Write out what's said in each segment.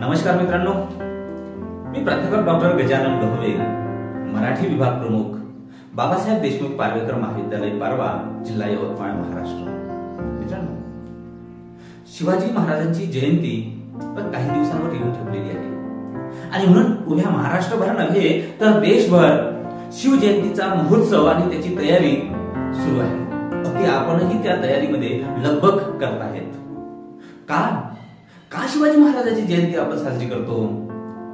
नमस्कार मित्रांनो, मी प्राध्यापक डॉक्टर गजानन लोहवे, मराठी विभाग प्रमुख, बाबासाहेब देशमुख पार्वेकर महाविद्यालय पारवा, जिल्हा यवतमाळ, महाराष्ट्र. मित्रांनो, शिवाजी महाराजांची जयंती पण काही दिवसांवर येऊन ठेवलेली आहे आणि म्हणून उभ्या महाराष्ट्रभर नव्हे तर देशभर शिवजयंतीचा महोत्सव आणि त्याची तयारी सुरू आहे. अगदी आपणही त्या तयारीमध्ये लगबग करत आहेत. का शिवाजी महाराजांची जयंती आपण साजरी करतो?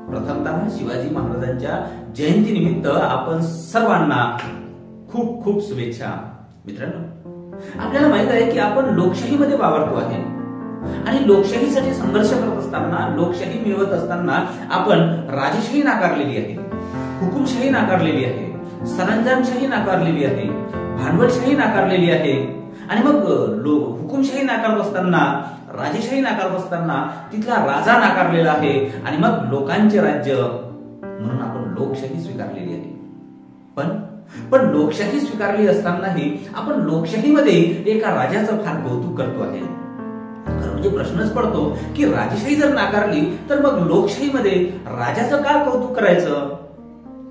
प्रथमतः शिवाजी महाराजांच्या जयंती निमित्त आपण सर्वांना खूप खूप शुभेच्छा. मित्रांनो, आपल्याला माहित आहे की आपण लोकशाहीमध्ये वावरतो आहे आणि लोकशाहीसाठी संघर्ष करत असताना, लोकशाही मिळवत असताना आपण राजशाही नाकारलेली आहे, हुकुमशाही नाकारलेली आहे, सरंजामशाही नाकारलेली आहे, भांडवलशाही नाकारलेली आहे आणि मग हुकुमशाही नाकारत असताना, राजशाही नाकारत असताना तिथला राजा नाकारलेला आहे आणि मग लोकांचे राज्य म्हणून आपण लोकशाही स्वीकारलेली आहे. पण लोकशाही स्वीकारली असतानाही आपण लोकशाहीमध्ये एका राजाचं फार कौतुक करतो आहे. म्हणजे प्रश्नच पडतो की राजशाही जर नाकारली तर मग लोकशाहीमध्ये राजाचं का कौतुक करायचं?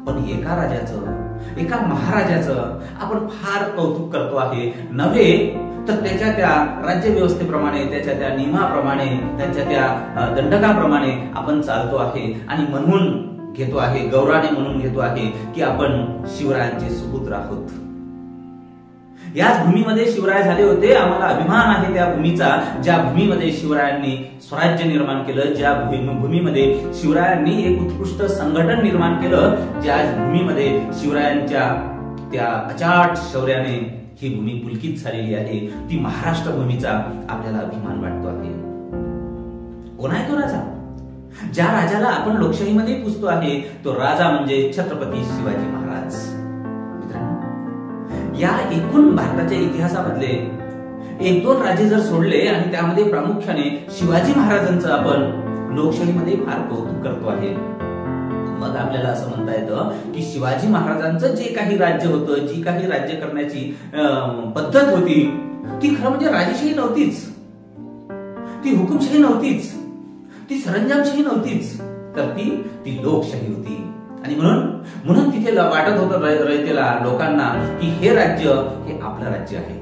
पण एका राजाचं, एका महाराजाचं आपण फार कौतुक करतो आहे. नव्हे तर त्याच्या त्या राज्य व्यवस्थेप्रमाणे, त्याच्या त्या नियमाप्रमाणे, त्याच्या त्या दंडकाप्रमाणे आपण चालतो आहे आणि म्हणून घेतो आहे, गौरवाने म्हणून घेतो आहे की आपण शिवरायांचे सुपुत्र आहोत. याच भूमीमध्ये शिवराय झाले होते. आम्हाला अभिमान आहे त्या भूमीचा, ज्या भूमीमध्ये शिवरायांनी स्वराज्य निर्माण केलं, ज्या भूमीमध्ये शिवरायांनी एक उत्कृष्ट संघटन निर्माण केलं, ज्या भूमीमध्ये शिवरायांच्या त्या अचाट शौर्याने ही भूमी पुलकित झालेली आहे, ती महाराष्ट्र भूमीचा आपल्याला अभिमान वाटतो आहे. कोण आहे तो राजा? ज्या राजाला आपण लोकशाहीमध्ये पुजतो आहे तो राजा म्हणजे छत्रपती शिवाजी महाराज. मित्रांनो, या एकूण भारताच्या इतिहासामधले एक दोन राजे जर सोडले आणि त्यामध्ये प्रामुख्याने शिवाजी महाराजांचं आपण लोकशाहीमध्ये फार कौतुक करतो आहे, मग आपल्याला असं म्हणता येतं की शिवाजी महाराजांचं जे काही राज्य होतं, जी काही राज्य करण्याची पद्धत होती, ती खरं म्हणजे राजशाही नव्हतीच, ती हुकुमशाही नव्हतीच, ती सरंजामशाही नव्हतीच, तर ती लोकशाही होती. आणि म्हणून तिथे वाटत होतं रयतेला, लोकांना की हे राज्य हे आपलं राज्य आहे.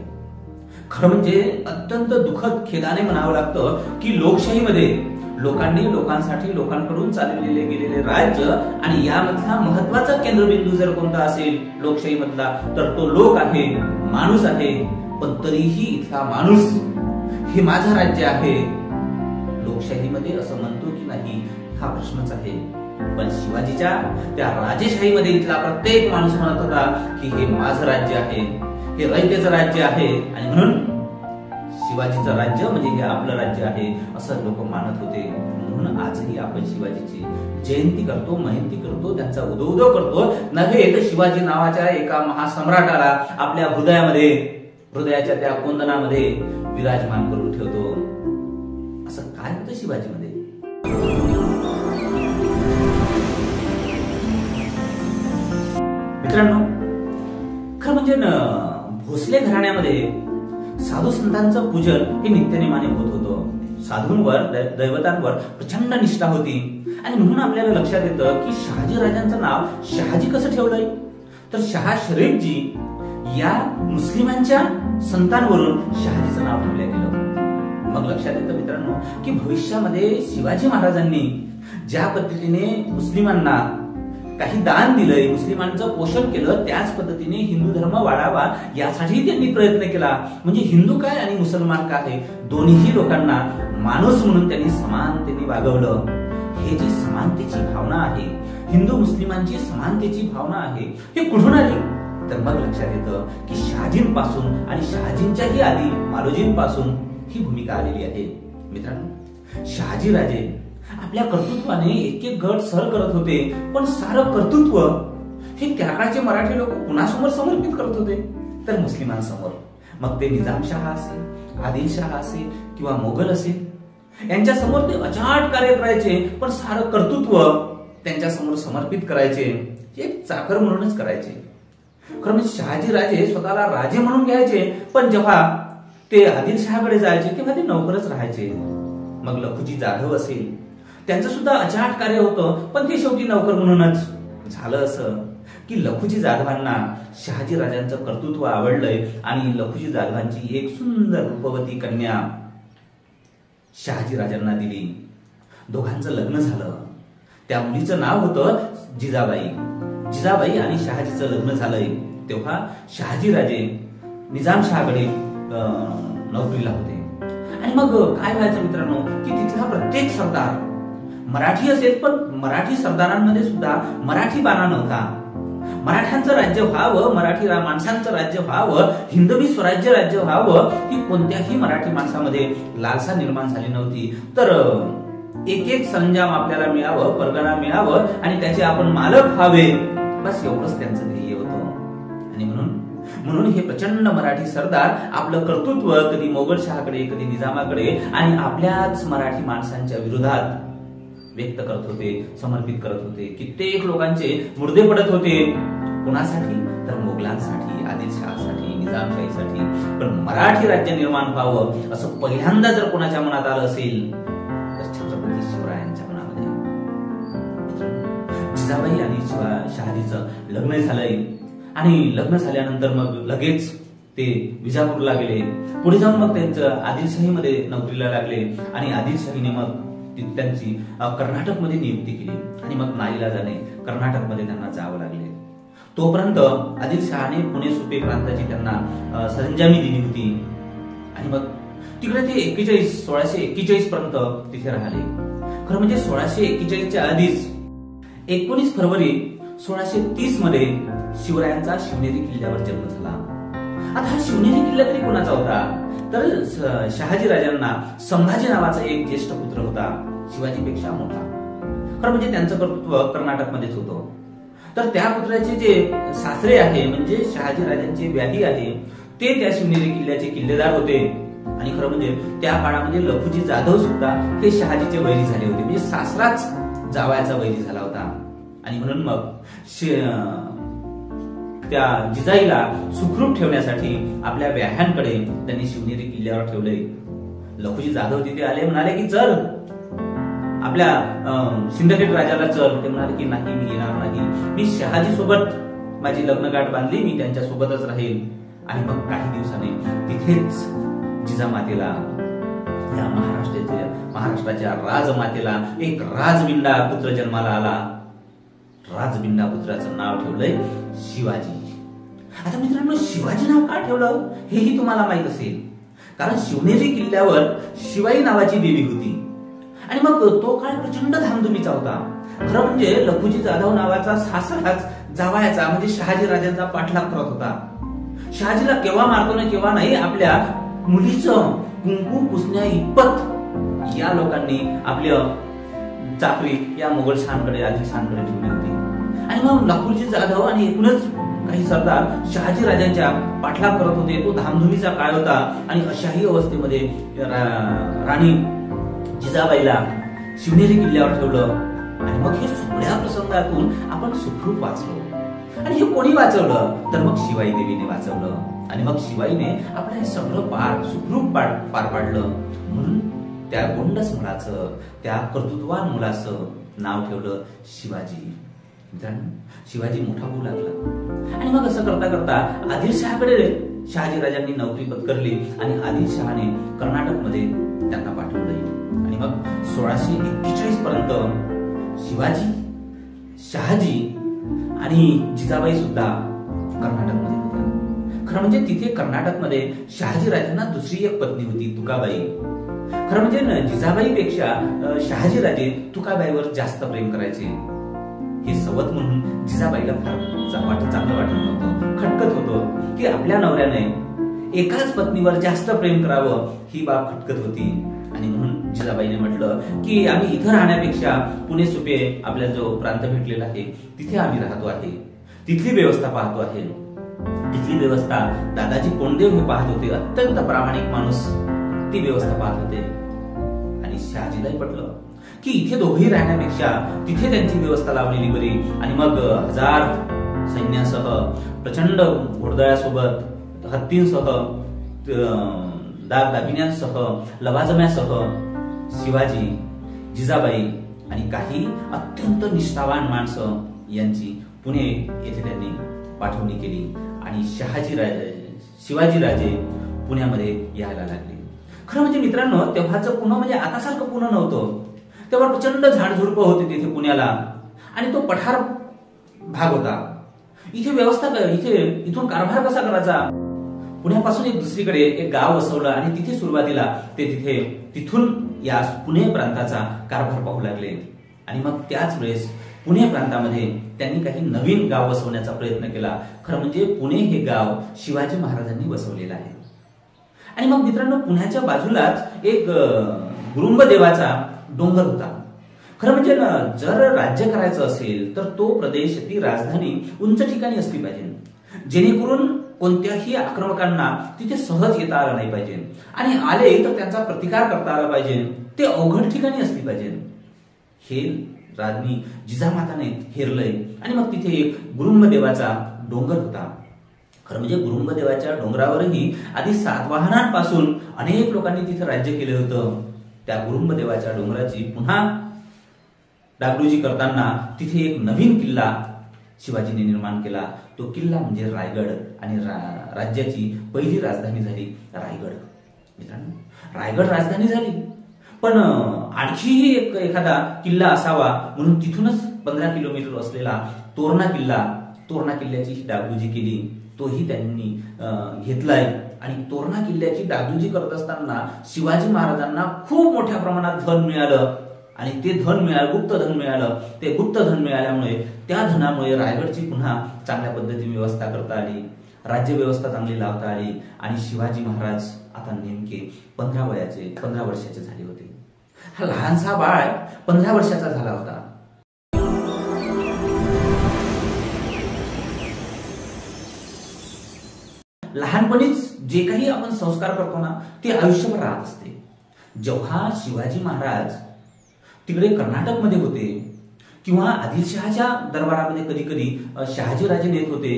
खरं म्हणजे अत्यंत दुःखद, खेदाने म्हणावं लागतं की लोकशाहीमध्ये लोकांनी लोकांसाठी, लोकांकडून चालविले गेलेले राज्य आणि यामधला महत्वाचा केंद्रबिंदू जर कोणता असेल लोकशाहीमधला तर तो लोक आहे, माणूस आहे. पण तरीही इथला माणूस हे माझं राज्य आहे लोकशाहीमध्ये असं म्हणतो की नाही, हा प्रश्नच आहे. पण शिवाजीच्या त्या राजेशाहीमध्ये इथला प्रत्येक माणूस म्हणत होता की हे माझं राज्य आहे, हे रयतेचं राज्य आहे आणि म्हणून शिवाजीचं राज्य म्हणजे हे आपलं राज्य आहे असं लोक मानत होते. म्हणून आजही आपण शिवाजीची जयंती करतो, महंती करतो, त्यांचा उदो करतो. नव्हे तर शिवाजी नावाच्या एका महासम्राटाला आपल्या हृदयामध्ये, हृदयाच्या त्या कोंदणामध्ये विराजमान करून ठेवतो. असं काय होतं शिवाजीमध्ये? मित्रांनो, खरं म्हणजे भोसले घराण्यामध्ये साधू संतांचं पूजन हे नित्यनेमाने होत होतं. साधूंवर, दैवतांवर प्रचंड निष्ठा होती आणि म्हणून आपल्याला लक्षात येतं की शहाजी राजांचं नाव शहाजी कसं ठेवलंय, तर शहा शरीफजी या मुस्लिमांच्या संतांवरून शहाजीचं नाव ठेवलं गेलं. मग लक्षात येतं मित्रांनो की भविष्यामध्ये शिवाजी महाराजांनी ज्या पद्धतीने मुस्लिमांना काही दान दिलंय, मुस्लिमांचं पोषण केलं, त्याच पद्धतीने हिंदू धर्म वाढावा यासाठी त्यांनी प्रयत्न केला. म्हणजे हिंदू काय आणि मुसलमान काय, दोन्ही लोकांना माणूस म्हणून त्यांनी समानतेने वागवलं. हे जी समानतेची भावना आहे, हिंदू मुस्लिमांची समानतेची भावना आहे, हे कुठून आली? तर मग लक्षात येतं की शहाजींपासून आणि शहाजींच्याही आधी मालोजींपासून ही भूमिका आलेली आहे. मित्रांनो, शहाजी राजे आपल्या कर्तृत्वाने एक एक गट सर करत होते, पण सारं कर्तृत्व हे त्या काळचे मराठी लोक कुणासमोर समर्पित करत होते? तर मुस्लिमांसमोर. मग ते निजामशाह असेल, आदिलशाह असेल किंवा मोगल असेल, यांच्या समोर ते अचाट कार्य करायचे, पण सारं कर्तृत्व त्यांच्या समोर समर्पित करायचे, एक चाकर म्हणूनच करायचे. खरं म्हणजे शहाजी राजे स्वतःला राजे म्हणून घ्यायचे, पण जेव्हा ते आदिलशहाकडे जायचे तेव्हा ते नोकरच राहायचे. मग लखुजी जाधव असेल, त्यांचं सुद्धा अचाट कार्य होतं, पण ते शेवटी नौकर म्हणूनच झालं असं की लखुजी जाधवांना शहाजी राजांचं कर्तृत्व आवडलंय आणि लखुजी जाधवांची एक सुंदर रूपवती कन्या शहाजी राजांना दिली. दोघांचं लग्न झालं. त्या मुलीचं नाव होतं जिजाबाई. जिजाबाई आणि शहाजीचं लग्न झालंय तेव्हा शहाजी राजे निजामशहाकडे नोकरीला होते. आणि मग काय व्हायचं मित्रांनो की तिथला प्रत्येक सरदार मराठी असेल, पण मराठी सरदारांमध्ये सुद्धा मराठी बाणा नव्हता. मराठ्यांचं राज्य व्हावं, मराठी माणसांचं राज्य व्हावं, हिंदवी स्वराज्य राज्य व्हावं ही कोणत्याही मराठी माणसामध्ये लालसा निर्माण झाली नव्हती. तर एक एक सरंजाम आपल्याला मिळावं, परगणा मिळावं आणि त्याचे आपण मालक व्हावे, बस एवढंच त्यांचं ध्येय होतं. आणि म्हणून हे प्रचंड मराठी सरदार आपलं कर्तृत्व कधी मोगलशहाकडे, कधी निजामाकडे आणि आपल्याच मराठी माणसांच्या विरोधात व्यक्त करत होते, समर्पित करत होते. कित्येक लोकांचे मुर्दे पडत होते. कोणासाठी? तर मोगलांसाठी, आदिलशहासाठी, निजामशाहीसाठी. पण मराठी राज्य निर्माण व्हावं असं पहिल्यांदा जर कोणाच्या मनात आलं असेल तर छत्रपती शिवरायांच्या मनामध्ये. जिजाबाई आणि शहाजीचं लग्न झालंय आणि लग्न झाल्यानंतर मग लगेच ते विजापूरला गेले. पुढे जाऊन मग त्यांचं आदिलशाहीमध्ये नोकरीला लागले आणि आदिलशाहीने मग त्यांची कर्नाटकमध्ये नियुक्ती केली आणि मग नाईलाजाने कर्नाटकमध्ये त्यांना जावं लागले. तोपर्यंत आदिलशहाने पुणे सुपे प्रांताची त्यांना सरंजामी दिली होती आणि मग तिकडे ते 1641 पर्यंत तिथे राहिले. खरं म्हणजे 1641च्या आधीच 19 फरवरी 1630 मध्ये शिवरायांचा शिवनेरी किल्ल्यावर जन्म झाला. आता हा शिवनेरी किल्ला तरी कोणाचा होता? तर शहाजी राजांना संभाजी नावाचा एक ज्येष्ठ पुत्र होता, शिवाजीपेक्षा मोठा. खरं म्हणजे त्यांचं कर्तृत्व कर्नाटकमध्येच होतं. तर त्या पुत्राचे जे सासरे आहे म्हणजे शहाजी राजांचे व्याही आहे ते त्या शिवनेरी किल्ल्याचे किल्लेदार होते. आणि खरं म्हणजे त्या काळामध्ये लखुजी जाधव सुद्धा हे शहाजीचे वैरी झाले होते, म्हणजे सासराच जावयाचा वैरी झाला होता. आणि म्हणून मग त्या जिजाईला सुखरूप ठेवण्यासाठी आपल्या व्याह्यांकडे त्यांनी शिवनेरी किल्ल्यावर ठेवले. लखुजी जाधव तिथे आले, म्हणाले की चल आपल्या सिंदखेड राजाला चल. ते म्हणाले की नाही, मी येणार नाही, मी शहाजी सोबत माझी लग्नगाठ बांधली, मी त्यांच्या सोबतच राहील. आणि मग काही दिवसाने तिथेच जिजामातेला, या महाराष्ट्राच्या राजमातेला एक राजबिंडा पुत्र जन्माला आला. राजबिंडा पुत्राचं नाव ठेवलंय शिवाजी. आता मित्रांनो, शिवाजी नाव का ठेवलं हेही तुम्हाला माहित असेल, कारण शिवनेरी किल्ल्यावर शिवाई नावाची देवी होती आणि मग तो काळ प्रचंड धामधुमीचा होता. खरं म्हणजे लखुजी जाधव नावाचा सासराच जावयाचा म्हणजे शहाजी राजांचा पाठलाग करत होता. शहाजीला केव्हा मारतो ना केव्हा नाही, आपल्या मुलीचं कुंकू पुसण्या इतपत या लोकांनी आपल्या चाकरी या मोगल शानकडे, आदिलशाहीकडे ठेवली होती. आणि मग लखुजी जाधव आणि एकूणच काही सरदार शहाजी राजांच्या पाठलाग करत होते. तो धामधुमीचा काळ होता आणि अशाही अवस्थेमध्ये राणी जिजाबाईला शिवनेरी किल्ल्यावर ठेवलं. आणि मग हे सगळ्या प्रसंगातून आपण सुखरूप वाचलो. आणि हे कोणी वाचवलं? तर मग शिवाई देवीने वाचवलं. आणि मग शिवाईने आपलं हे सगळं सुखरूप पार पाडलं. म्हणून त्या गोंडस मुलाचं, त्या कर्तृत्वान मुलाचं नाव ठेवलं शिवाजी. शिवाजी मोठा होऊ लागला आणि मग असं करता करता आदिलशहाकडे शहाजी राजांनी नोकरी पत्करली आणि आदिलशहाने कर्नाटकमध्ये त्यांना पाठवले. आणि मग 1641 पर्यंत शिवाजी, शहाजी आणि जिजाबाई सुद्धा कर्नाटकमध्ये होत्या. खरं म्हणजे तिथे कर्नाटकमध्ये शहाजी राजांना दुसरी एक पत्नी होती, तुकाबाई. खरं म्हणजे जिजाबाईपेक्षा शहाजी राजे तुकाबाईवर जास्त प्रेम करायचे. हे सवत म्हणून जिजाबाईला फार चांगलं वाटत नव्हतं, खटकत होतं की आपल्या नवऱ्याने एकाच पत्नीवर जास्त प्रेम करावं, ही बाब खटकत होती. आणि म्हणून जिजाबाईने म्हटलं की आम्ही इथं राहण्यापेक्षा पुणे सुपे आपला जो प्रांत भेटलेला आहे तिथे आम्ही राहतो आहे, तिथली व्यवस्था पाहतो आहे. तिथली व्यवस्था दादाजी कोंडदेव हे पाहत होते, अत्यंत प्रामाणिक माणूस, ती व्यवस्था पाहत होते. आणि शहाजीलाही पटलं की इथे दोघेही राहण्यापेक्षा तिथे त्यांची व्यवस्था लावलेली बरी. आणि मग 1000 सैन्यासह, प्रचंड घोडदळासोबत, हत्तींसह, दागिन्यांसह, लवाजम्यासह शिवाजी, जिजाबाई आणि काही अत्यंत निष्ठावान माणसं यांची पुणे येथे त्यांनी पाठवणी केली आणि शिवाजीराजे पुण्यामध्ये यायला लागले. खरं म्हणजे मित्रांनो, तेव्हाचं पुणे म्हणजे आतासारखं पुणे नव्हतं. तेव्हा प्रचंड झाडझुडपं होते तिथे पुण्याला आणि तो पठार भाग होता. इथे व्यवस्था इथून कारभार कसा करायचा. पुण्यापासून एक दुसरीकडे एक गाव वसवलं आणि तिथे सुरुवातीला ते तिथून या पुणे प्रांताचा कारभार पाहू लागले. आणि मग त्याच वेळेस पुणे प्रांतामध्ये त्यांनी काही नवीन गाव वसवण्याचा प्रयत्न केला. खरं म्हणजे पुणे हे गाव शिवाजी महाराजांनी वसवलेलं आहे. आणि मग मित्रांनो, पुण्याच्या बाजूलाच एक गुरुंबदेवाचा डोंगर होता. खरं म्हणजे जर राज्य करायचं असेल तर तो प्रदेश, ती राजधानी उंच ठिकाणी असली पाहिजे, जेणेकरून कोणत्याही आक्रमकांना तिथे सहज येता आलं नाही पाहिजे आणि आले तर त्यांचा प्रतिकार करता आला पाहिजे. ते अवघड ठिकाणी असली पाहिजे. हे राजनी जिजामाताने हेरलंय. आणि मग तिथे एक गुरुंबदेवाचा डोंगर होता. खरं म्हणजे गुरुंबदेवाच्या डोंगरावरही आधी सातवाहनांपासून अनेक लोकांनी तिथे राज्य केलं होतं. त्या गुरुंबदेवाच्या डोंगराची पुन्हा डागडुजी करताना तिथे एक नवीन किल्ला शिवाजीने निर्माण केला. तो किल्ला म्हणजे रायगड आणि राज्याची पहिली राजधानी झाली रायगड. मित्रांनो, रायगड राजधानी झाली, पण आणखीही एखादा किल्ला असावा म्हणून तिथूनच 15 किलोमीटर असलेला तोरणा किल्ल्याची ही डागडुजी केली. तोही त्यांनी घेतलाय आणि तोरणा किल्ल्याची डागडुजी करत असताना शिवाजी महाराजांना खूप मोठ्या प्रमाणात धन मिळालं आणि ते धन गुप्त धन मिळालं. ते गुप्त धन मिळाल्यामुळे त्या धनामुळे रायगडची पुन्हा चांगल्या पद्धतीने व्यवस्था करता आली, राज्य व्यवस्था चांगली लावता आली आणि शिवाजी महाराज आता नेमके 15 वर्षाचे झाले होते. हा लहानसा बाळ 15 वर्षाचा झाला होता. लहानपणीच जे काही आपण संस्कार करतो ना, ते आयुष्यभर राहत असते. जेव्हा शिवाजी महाराज तिकडे कर्नाटकमध्ये होते किंवा आदिलशहाच्या दरबारामध्ये कधी कधी शहाजीराजे नेत होते,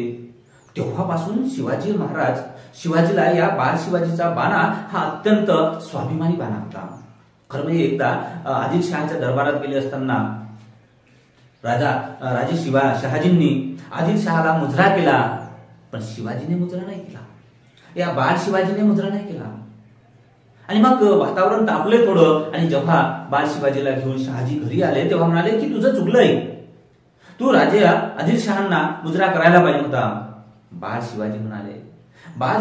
तेव्हापासून शिवाजी महाराज शिवाजीला या बाल शिवाजीचा बाणा हा अत्यंत स्वाभिमानी बाणा होता. खरं म्हणजे एकदा आदिलशहाच्या दरबारात गेले असताना राजे शहाजींनी आदिलशहाला मुजरा केला, पण शिवाजीने मुजरा नाही केला. या बाळ शिवाजीने मुजरा नाही केला. आणि मग वातावरण तापले थोडं. आणि जेव्हा बाळ शिवाजीला घेऊन शहाजी घरी आले तेव्हा म्हणाले की तुझं चुकलंय, तू राजे आदिलशहांना मुजरा करायला पाहिजे होता. बाळ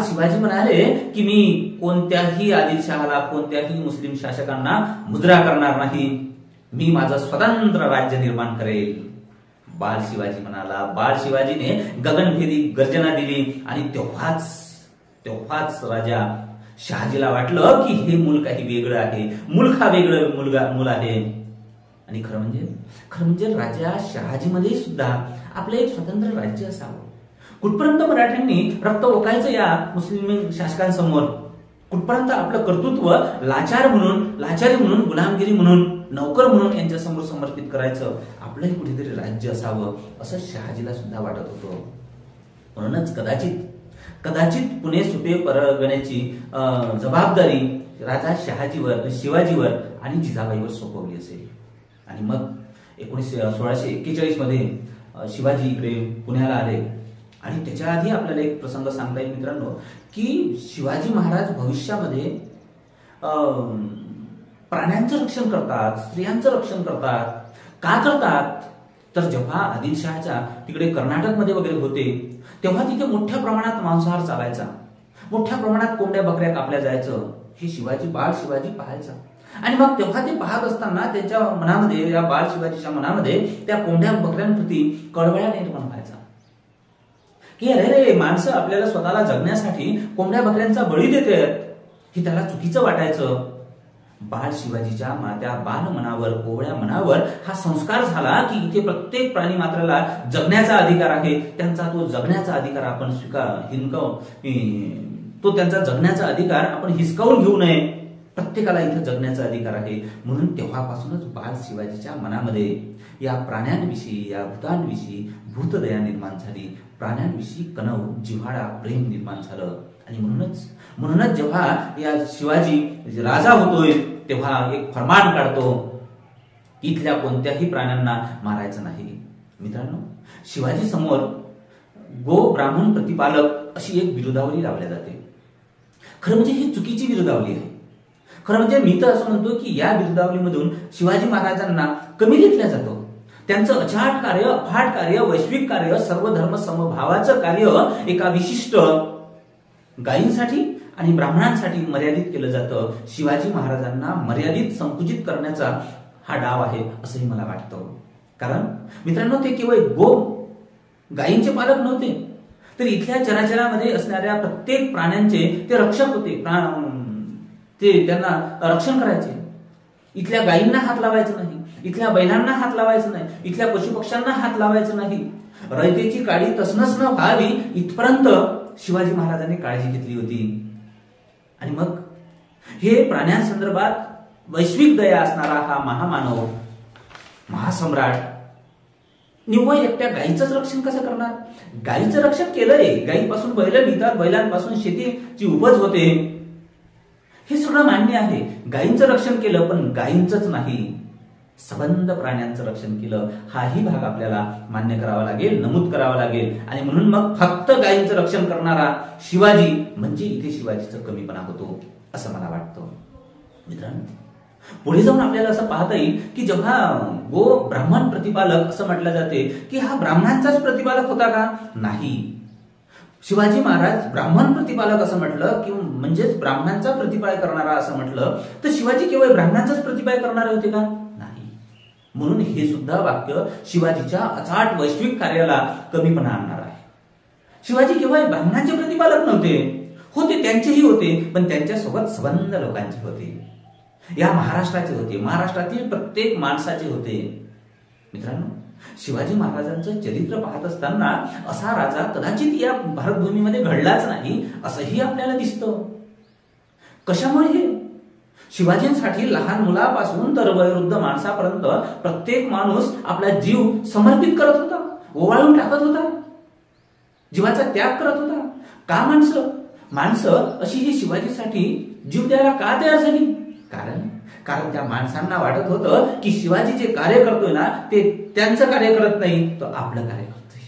शिवाजी म्हणाले की मी कोणत्याही आदिलशहाला, कोणत्याही मुस्लिम शासकांना मुजरा करणार नाही. मी माझं स्वतंत्र राज्य निर्माण करेल. बाळ शिवाजी म्हणाला. बाळ शिवाजीने गगनभेदी गर्जना दिली आणि तेव्हाच राजा शहाजीला वाटलं की हे मूल काही वेगळं आहे, मूल हा वेगळं मूल आहे. आणि खरं म्हणजे राजा शहाजीमध्ये सुद्धा आपलं एक स्वतंत्र राज्य असावं. कुठपर्यंत मराठ्यांनी रक्त ओकायचं या मुस्लिम शासकांसमोर, कुठपर्यंत आपलं कर्तृत्व लाचारी म्हणून, गुलामगिरी म्हणून, नौकर म्हणून यांच्या समोर समर्पित करायचं. आपलंही कुठेतरी राज्य असावं असं शहाजीला सुद्धा वाटत होतं. म्हणूनच कदाचित पुणे सुपे परगण्याची जबाबदारी राजा शिवाजीवर आणि जिजाबाईवर सोपवली असेल. आणि मग 1641 मध्ये शिवाजी इकडे पुण्याला आले. आणि त्याच्या आधी आपल्याला एक प्रसंग सांगता येईल मित्रांनो, की शिवाजी महाराज भविष्यामध्ये प्राण्यांचं रक्षण करतात, स्त्रियांचं रक्षण करतात. का करतात तर जेव्हा आदिलशहाच्या तिकडे कर्नाटकमध्ये वगैरे होते तेव्हा तिथे मोठ्या प्रमाणात मांसाहार चालायचा, मोठ्या प्रमाणात कोंबड्या बकऱ्या कापल्या जायचं. हे बाळ शिवाजी पाहायचा. आणि मग तेव्हा ते पाहत असताना त्यांच्या मनामध्ये, या बाळ शिवाजीच्या मनामध्ये त्या कोंबड्या बकऱ्यांप्रती कळवळा निर्माण व्हायचा की अरे माणसं आपल्याला स्वतःला जगण्यासाठी कोंबड्या बकऱ्यांचा बळी देतात, हे त्याला चुकीचं वाटायचं. बाळ शिवाजीच्या त्या बाल मनावर, कोवळ्या मनावर हा संस्कार झाला की इथे प्रत्येक प्राणी मात्राला जगण्याचा अधिकार आहे. त्यांचा तो जगण्याचा अधिकार आपण त्यांचा जगण्याचा अधिकार आपण हिसकावून घेऊ नये. प्रत्येकाला इथे जगण्याचा अधिकार आहे. म्हणून तेव्हापासूनच बाळ शिवाजीच्या मनामध्ये या प्राण्यांविषयी, या भूतांविषयी भूतदया निर्माण झाली. प्राण्यांविषयी कणव, जिव्हाळा, प्रेम निर्माण झालं. आणि म्हणूनच जेव्हा या शिवाजी राजा होतोय तेव्हा एक फरमान काढतो इथल्या कोणत्याही प्राण्यांना मारायचं नाही. मित्रांनो, शिवाजी समोर गो ब्राह्मण प्रतिपालक अशी एक विरोधावली लावली जाते. खरं म्हणजे ही चुकीची विरोधावली आहे. खरं म्हणजे मी तर असं म्हणतो की या विरोधावलीमधून शिवाजी महाराजांना कमी लेखलं जातं. त्यांचं अचाट कार्य, अफाट कार्य, वैश्विक कार्य, सर्व धर्म समभावाचं कार्य एका विशिष्ट गायींसाठी आणि ब्राह्मणांसाठी मर्यादित केलं जातं. शिवाजी महाराजांना मर्यादित संकुचित करण्याचा हा डाव आहे असंही मला वाटतं. कारण मित्रांनो, ते केवळ गायींचे पालक नव्हते, तर इथल्या चराचरामध्ये असणाऱ्या प्रत्येक प्राण्यांचे ते रक्षक होते. ते त्यांना रक्षण करायचे. इथल्या गायींना हात लावायचं नाही, इथल्या बैलांना हात लावायचं नाही, इथल्या पशुपक्ष्यांना हात लावायचं नाही. रयतेची काळी तसनच न व्हावी इथपर्यंत शिवाजी महाराजांनी काळजी घेतली होती. आणि मग हे प्राण्यांसंदर्भात वैश्विक दया असणारा हा महामानव, महासम्राट निव्वळ एकट्या गायीचंच रक्षण कसं करणार? गायीचं रक्षण केलंय, गायीपासून बैल मिळतात, बैलांपासून शेतीची उपज होते, हे सगळं मान्य आहे. गायींचं रक्षण केलं, पण गायींचंच नाही, सबंध प्राण्यांचं रक्षण केलं, हाही भाग आपल्याला मान्य करावा लागेल, नमूद करावा लागेल. आणि म्हणून मग फक्त गायींचं रक्षण करणारा शिवाजी म्हणजे इथे शिवाजीचा कमीपणा होतो असं मला वाटतं. मित्रांनो, पुढे जाऊन आपल्याला असं पाहता येईल की जेव्हा गो ब्राह्मण प्रतिपालक असं म्हटलं जाते की हा ब्राह्मणांचाच प्रतिपालक होता का? नाही. शिवाजी महाराज ब्राह्मण प्रतिपालक असं म्हटलं की म्हणजेच ब्राह्मणांचा प्रतिपाय करणारा असं म्हटलं, तर शिवाजी केवळ ब्राह्मणांचाच प्रतिपाय करणारे होते का? नाही. म्हणून हे सुद्धा वाक्य शिवाजीच्या अचाट वैश्विक कार्याला कमीपणा आणणार आहे. शिवाजी केवळ ब्राह्मणांचे प्रतिपालक नव्हते, होते त्यांचेही होते, पण त्यांच्यासोबत सबंध लोकांचे होते. या महाराष्ट्राचे होते, महाराष्ट्रातील प्रत्येक माणसाचे होते. मित्रांनो, शिवाजी महाराजांचं चरित्र पाहत असताना असा राजा कदाचित या भारतभूमीमध्ये घडलाच नाही असंही आपल्याला दिसतं. कशामुळे हे? शिवाजींसाठी लहान मुलापासून तर वयोवृद्ध माणसापर्यंत प्रत्येक माणूस आपला जीव समर्पित करत होता, ओवाळून टाकत होता, जीवाचा त्याग करत होता. का माणसं अशी ही शिवाजीसाठी जीव द्यायला का तयार झाली? कारण त्या माणसांना वाटत होतं की शिवाजी जे कार्य करतोय ना, ते त्यांचं कार्य करत नाही, तो आपलं कार्य करतोय.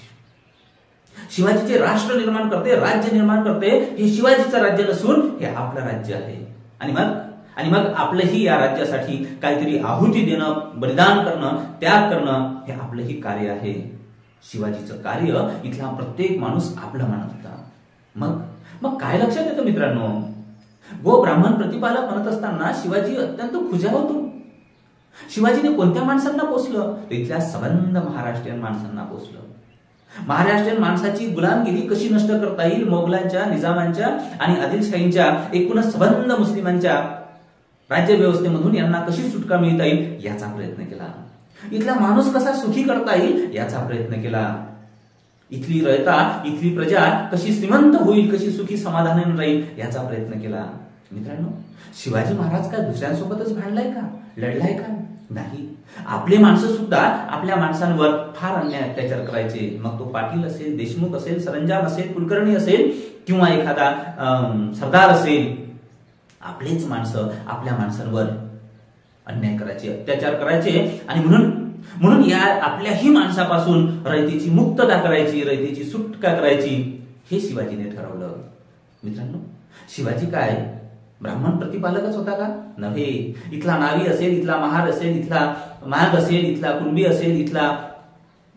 शिवाजी जे राष्ट्र निर्माण करते, राज्य निर्माण करते, हे शिवाजीचं राज्य नसून हे आपलं राज्य आहे. आणि मग आपलंही या राज्यासाठी काहीतरी आहुती देणं, बलिदान करणं, त्याग करणं हे आपलंही कार्य आहे. शिवाजीचं कार्य इथला प्रत्येक माणूस आपलं मानत होता. मग काय लक्षात येतं मित्रांनो? गो ब्राह्मण प्रतिपालक म्हणत असताना शिवाजी अत्यंत खुजा होतो. शिवाजीने कोणत्या माणसांना पोचलं? इथल्या सबंध महाराष्ट्रीयन माणसांना पोचलं. महाराष्ट्रीयन माणसाची गुलामगिरी कशी नष्ट करता येईल, मोगलांच्या, निजामांच्या आणि आदिलशाहींच्या, एकूणच सबंध मुस्लिमांच्या राज्यव्यवस्थेमधून यांना कशी सुटका मिळता येईल याचा प्रयत्न केला. इथला माणूस कसा सुखी करता येईल याचा प्रयत्न केला. इथली रयता, इथली प्रजा कशी श्रीमंत होईल, कशी सुखी समाधानाने राहील याचा प्रयत्न केला. मित्रांनो, शिवाजी महाराज काय दुसऱ्यांसोबतच भांडलाय का, लढलाय का? नाही. आपले माणसं सुद्धा आपल्या माणसांवर फार अन्याय अत्याचार करायचे. मग तो पाटील असेल, देशमुख असेल, सरंजाम असेल, कुलकर्णी असेल किंवा एखादा सरदार असेल, आपलेच माणसं आपल्या माणसांवर अन्याय करायचे, अत्याचार करायचे. आणि म्हणून या आपल्याही माणसापासून रयतेची मुक्तता करायची, रयतेची सुटका करायची, हे शिवाजीने ठरवलं. मित्रांनो, शिवाजी काय ब्राह्मण प्रतिपालकच होता का? नव्हे. इथला नावी असेल, इथला महार असेल, इथला माघ असेल, इथला कुणबी असेल, इथला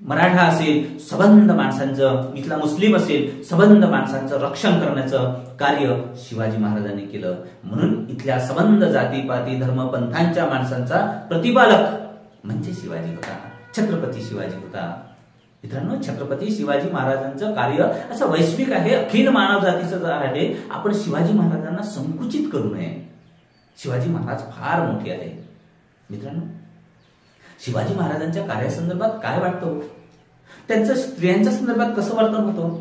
मराठा असेल, सबंध माणसांचं, इथला मुस्लिम असेल, सबंध माणसांचं रक्षण करण्याचं कार्य शिवाजी महाराजांनी केलं. म्हणून इथल्या सबंध जातीपाती धर्मपंथांच्या माणसांचा प्रतिपालक म्हणजे शिवाजी होता, छत्रपती शिवाजी होता. मित्रांनो, छत्रपती शिवाजी महाराजांचं कार्य असं वैश्विक आहे, अखिल मानव जातीचं आहे. आपण शिवाजी महाराजांना संकुचित करू नये. शिवाजी महाराज फार मोठे आहे. मित्रांनो, शिवाजी महाराजांच्या कार्यासंदर्भात काय वाटतं? त्यांचं स्त्रियांच्या संदर्भात कसं वर्तन होतं?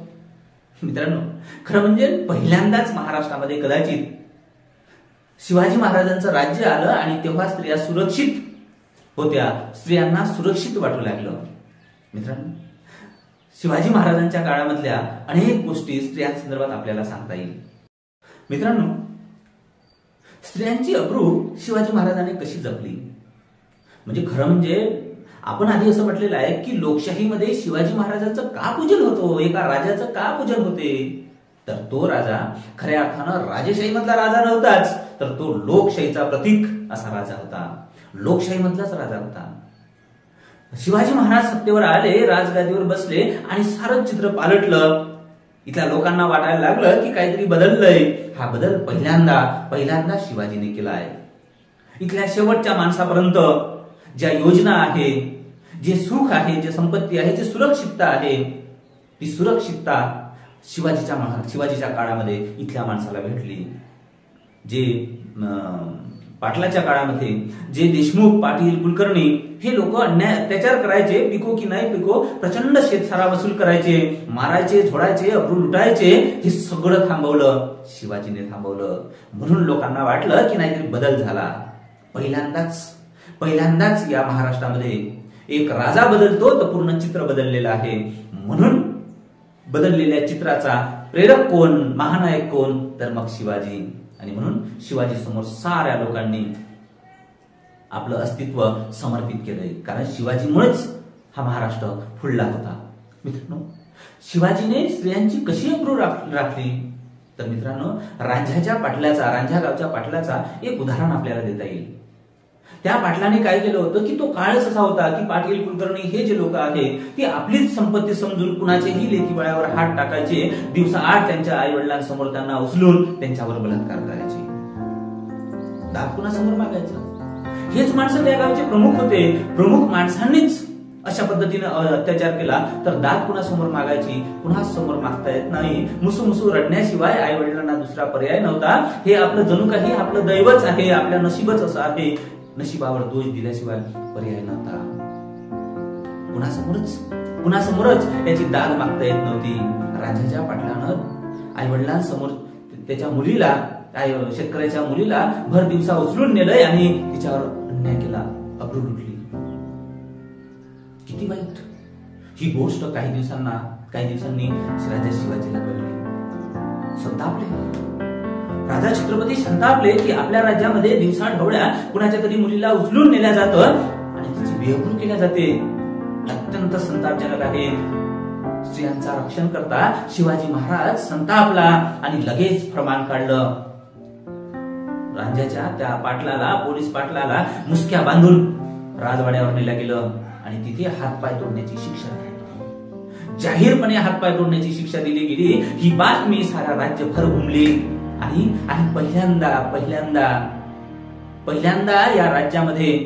मित्रांनो, खरं म्हणजे पहिल्यांदाच महाराष्ट्रामध्ये कदाचित शिवाजी महाराजांचं राज्य आलं आणि तेव्हा स्त्रिया सुरक्षित होत्या, स्त्रियांना सुरक्षित वाटू लागलं. मित्रांनो, शिवाजी महाराजांच्या काळामधल्या अनेक गोष्टी स्त्रियांसंदर्भात आपल्याला सांगता येईल. मित्रांनो, स्त्रियांची अब्रू शिवाजी महाराजांनी कशी जपली? म्हणजे खरं म्हणजे आपण आधी असं म्हटलेलं आहे की लोकशाहीमध्ये शिवाजी महाराजांचं का पूजन होतं, एका राजाचं का पूजन होते, तर तो राजा खऱ्या अर्थानं राजेशाही मधला राजा नव्हताच, तर तो लोकशाहीचा प्रतीक असा राजा होता, लोकशाही मधलाच राजा होता. शिवाजी महाराज सत्तेवर आले, राजगादीवर बसले आणि सारं चित्र पालटलं. इथल्या लोकांना वाटायला लागलं की काहीतरी बदललंय. हा बदल पहिल्यांदा शिवाजीने केला आहे. इथल्या शेवटच्या माणसापर्यंत ज्या योजना आहे, जे सुख आहे, जे संपत्ती आहे, जे सुरक्षितता आहे, ती सुरक्षितता शिवाजीच्या काळामध्ये इथल्या माणसाला भेटली. जे पाटलाच्या काळामध्ये जे देशमुख, पाटील, कुलकर्णी हे लोक अन्याय अत्याचार करायचे, पिको की नाही पिको, प्रचंड शेतसारा वसूल करायचे, मारायचे, झोडायचे, अब्रू लुटायचे, हे सगळं थांबवलं शिवाजीने, थांबवलं. म्हणून लोकांना वाटलं की नाहीतरी बदल झाला. पहिल्यांदाच या महाराष्ट्रामध्ये एक राजा बदलतो तर पूर्ण चित्र बदललेलं आहे. म्हणून बदललेल्या चित्राचा प्रेरक कोण, महानायक कोण, तर मग शिवाजी. आणि म्हणून शिवाजी समोर साऱ्या लोकांनी आपलं अस्तित्व समर्पित केलंय, कारण शिवाजीमुळेच हा महाराष्ट्र फुलला होता. मित्रांनो, शिवाजीने स्त्रियांची कशी अब्रू राखली, तर मित्रांनो रांझ्या गावच्या पाटलाचा एक उदाहरण आपल्याला देता येईल. त्या पाटलाने काय केलं होतं की तो काळच असा होता की पाटील, कुलकर्णी हे जे लोक आहेत ती आपलीच संपत्ती समजून कुणाचेही लेकीबाळ्यावर हात टाकायचे, दिवसा 8 त्यांच्या आई वडिलांसमोर त्यांना उचलून त्यांच्यावर बलात्कार करायचे, दात कुणासमोर मागायचं. हेच माणसं त्या गावचे प्रमुख होते. प्रमुख माणसांनीच अशा पद्धतीने अत्याचार केला तर दात कुणासमोर मागायची, कुणाच समोर मागता येत नाही. मुसू रडण्याशिवाय आई वडिलांना दुसरा पर्याय नव्हता. हे आपलं जणू काही आपलं दैवच आहे, आपल्या नशीबच असं आहे, नशिबावर दोष दिल्याशिवाय पर्याय नव्हता. कुणासमोरच त्याची दाद मागता येत नव्हती. राजाच्या पाटलानं आई वडिलांसमोर त्याच्या मुलीला, शेतकऱ्याच्या मुलीला भर दिवसा उचलून नेलंय आणि तिच्यावर अन्याय केला, अब्रू लुटली. किती वाईट. ही गोष्ट काही दिवसांनी राजा शिवाजीला कळली. संतापले राजा छत्रपती, संतापले की आपल्या राज्यामध्ये दिवसा ढवळ्या कुणाच्या तरी मुलीला उचलून नेल्या जातं आणि तिची बेअब्रू केल्या जाते. अत्यंत संतापजनक आहे. स्त्रियांचा रक्षण करता शिवाजी महाराज संतापला आणि लगेच फरमान काढलं. राज्याच्या त्या पाटलाला, पोलीस पाटलाला मुसक्या बांधून राजवाड्यावर नेलं गेलं आणि तिथे हातपाय तोडण्याची शिक्षा दिली. जाहीरपणे हातपाय तोडण्याची शिक्षा दिली गेली. ही बातमी सारा राज्यभर घुमली आणि पहिल्यांदा या राज्यामध्ये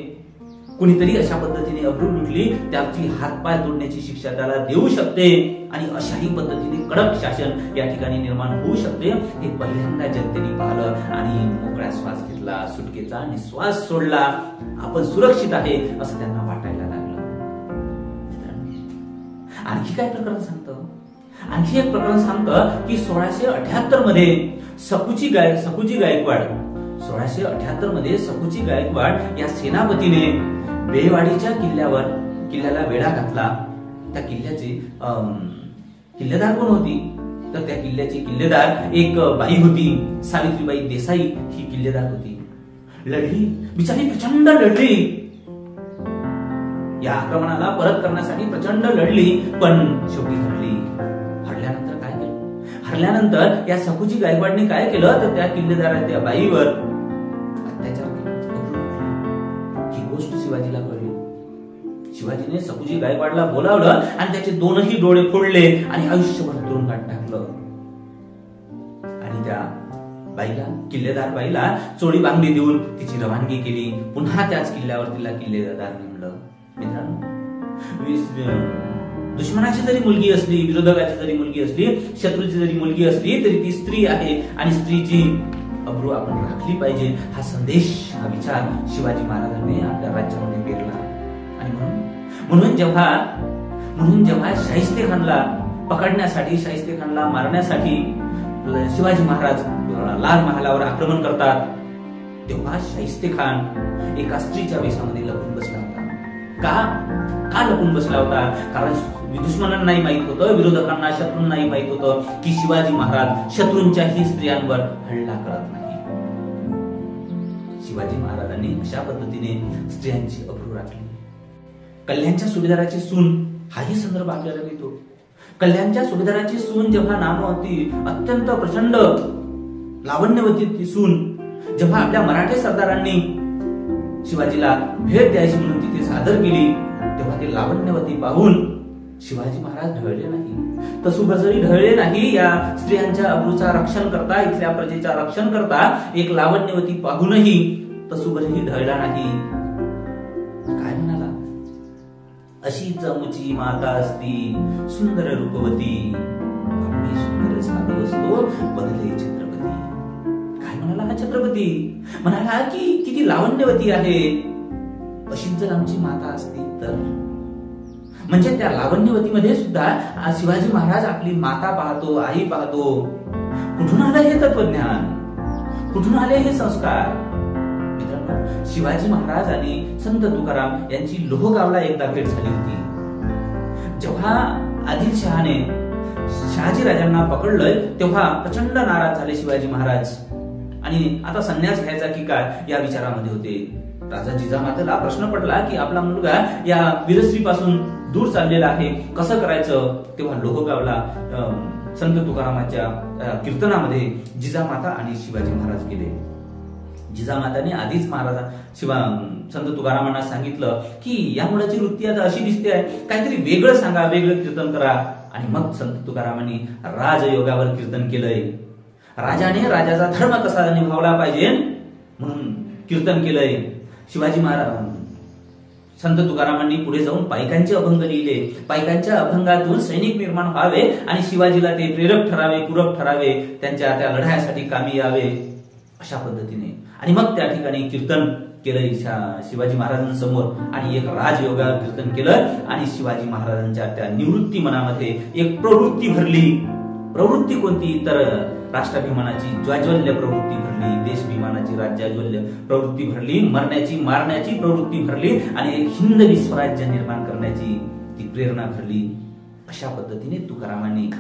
कुणीतरी अशा पद्धतीने अब्रू लुटली, त्याची हातपाय तोडण्याची शिक्षा त्याला देऊ शकते आणि अशाही पद्धतीने कडक शासन या ठिकाणी निर्माण होऊ शकते, हे पहिल्यांदा जनतेने पाहिलं आणि मोकळा श्वास घेतला, सुटकेचा आणि श्वास सोडला. आपण सुरक्षित आहे असं त्यांना वाटायला लागलं. आणखी काय प्रकरण सांगतं? आणखी एक प्रकरण सांगतं की 1678 मध्ये सकुची गायकवाड 1678 मध्ये सकुची गायकवाड या सेनापतीने बेवाडीच्या किल्ल्याला वेढा घातला. त्या किल्ल्याचे किल्लेदार कोण होती, तर त्या किल्ल्याची किल्लेदार एक बाई होती, सावित्रीबाई देसाई ही किल्लेदार होती. लढली, बिचारी प्रचंड लढली. या आक्रमणाला परत करण्यासाठी प्रचंड लढली, पण शेवटी हरली. हरल्यानंतर काय केलं? हरल्यानंतर या सकुची गायकवाडने काय केलं, तर त्या किल्लेदाराच्या त्या बाईवर अत्याचार केला. ही गोष्ट शिवाजीला कळली. शिवाजीने सकुची गायकवाडला बोलावलं आणि त्याचे दोनही डोळे फोडले आणि आयुष्यभर तुरुंगात टाकलं. आणि त्या बाईला, किल्लेदार बाईला चोळी बांगडी देऊन तिची रवानगी केली. पुन्हा त्याच किल्ल्यावर तिला किल्लेदार नेमलं. मित्रांनो, दुश्मनाची जरी मुलगी असली, विरोधकाची जरी मुलगी असली, शत्रूची जरी मुलगी असली, तरी ती स्त्री आहे आणि स्त्रीची अब्रू आपण राखली पाहिजे. हा संदेश, हा विचार शिवाजी महाराजांनी आपल्या राज्यामध्ये पेरला. आणि म्हणून जेव्हा शाहिस्तेखानला पकडण्यासाठी, शाहिस्तेखानला मारण्यासाठी शिवाजी महाराज लाल महालावर आक्रमण करतात, तेव्हा शाहिस्तेखान एका स्त्रीच्या वेशामध्ये लपून बसला होता. का लपून बसला होता? कारण दुश्मनांनाही माहित होतं, विरोधकांना, शत्रूंनाही माहित होतं की शिवाजी महाराज शत्रूंच्याही स्त्रियांवर हल्ला करत नाही. शिवाजी महाराजांनी अशा पद्धतीने स्त्रियांची अब्रू राखली. कल्याणच्या सुभेदाराची सून हाही संदर्भ आपल्याला मिळतो. कल्याणच्या सुभेदाराची सून जेव्हा नामवती, अत्यंत प्रचंड लावण्यवती ती सून जेव्हा आपल्या मराठे सरदारांनी शिवाजीला भेट द्यायची म्हणून तिथे सादर केली, तेव्हा ते लावण्यवती पाहून शिवाजी महाराज ढळले नाही, तसुभजरी ढळले नाही. या स्त्रियांच्या अब्रूचा रक्षण करता, इथल्या प्रजेचा रक्षण करता एक लावण्यवती पाहूनही तसुभजरी ढळला नाही. काय म्हणाला? अशी चमुची माता असती सुंदर रूपवती, आम्ही सुंदर साधू असतो बदले छत्रपती. काय म्हणाला हा छत्रपती? म्हणाला की किती लावण्यवती आहे, अशीच जर आमची माता असती तर. म्हणजे त्या लावण्यवतीमध्ये सुद्धा शिवाजी महाराज आपली माता पाहतो, आई पाहतो. कुठून आलं हे तत्वज्ञान? कुठून आले हे संस्कार? मित्रांनो, शिवाजी महाराज आणि संत तुकाराम यांची लोहगावला एकदा भेट झाली होती. जेव्हा आदिलशहाने शहाजी राजांना पकडलंय तेव्हा प्रचंड नाराज झाले शिवाजी महाराज आणि आता संन्यास घ्यायचा की काय या विचारामध्ये होते. राजा जिजामातेला प्रश्न पडला की आपला मुलगा या वीरश्रीपासून दूर चाललेला आहे, कसं करायचं? तेव्हा लोहगावला संत तुकारामाच्या कीर्तनामध्ये जिजामाता आणि शिवाजी महाराज गेले. जिजामाताने आधीच संत तुकारामांना सांगितलं की या मुलाची वृत्ती आता अशी दिसते आहे, काहीतरी वेगळं सांगा, वेगळं कीर्तन करा. आणि मग संत तुकारामांनी राजयोगावर कीर्तन केलंय. राजाने राजाचा धर्म कसा निभावला पाहिजे म्हणून कीर्तन केलंय. शिवाजी महाराज संत तुकारामांनी पुढे जाऊन पायकांचे अभंग लिहिले. पायकांच्या अभंगातून सैनिक निर्माण व्हावे आणि शिवाजीला ते प्रेरक ठरावे, पूरक ठरावे, त्यांच्या त्या लढाईसाठी कामी यावे अशा पद्धतीने. आणि मग त्या ठिकाणी कीर्तन केलं शिवाजी महाराजांसमोर आणि एक राजयोगा कीर्तन केलं आणि शिवाजी महाराजांच्या त्या निवृत्ती मनामध्ये एक प्रवृत्ती भरली. प्रवृत्ती कोणती? तर राष्ट्राभिमानाची ज्वाज्वल्य प्रवृत्ती भरली, देशभिमानाची राज्याज्वल्य प्रवृत्ती भरली, मरण्याची मारण्याची प्रवृत्ती भरली आणि एक हिंदवी स्वराज्य निर्माण करण्याची ती प्रेरणा भरली. अशा पद्धतीने तुकारामांनी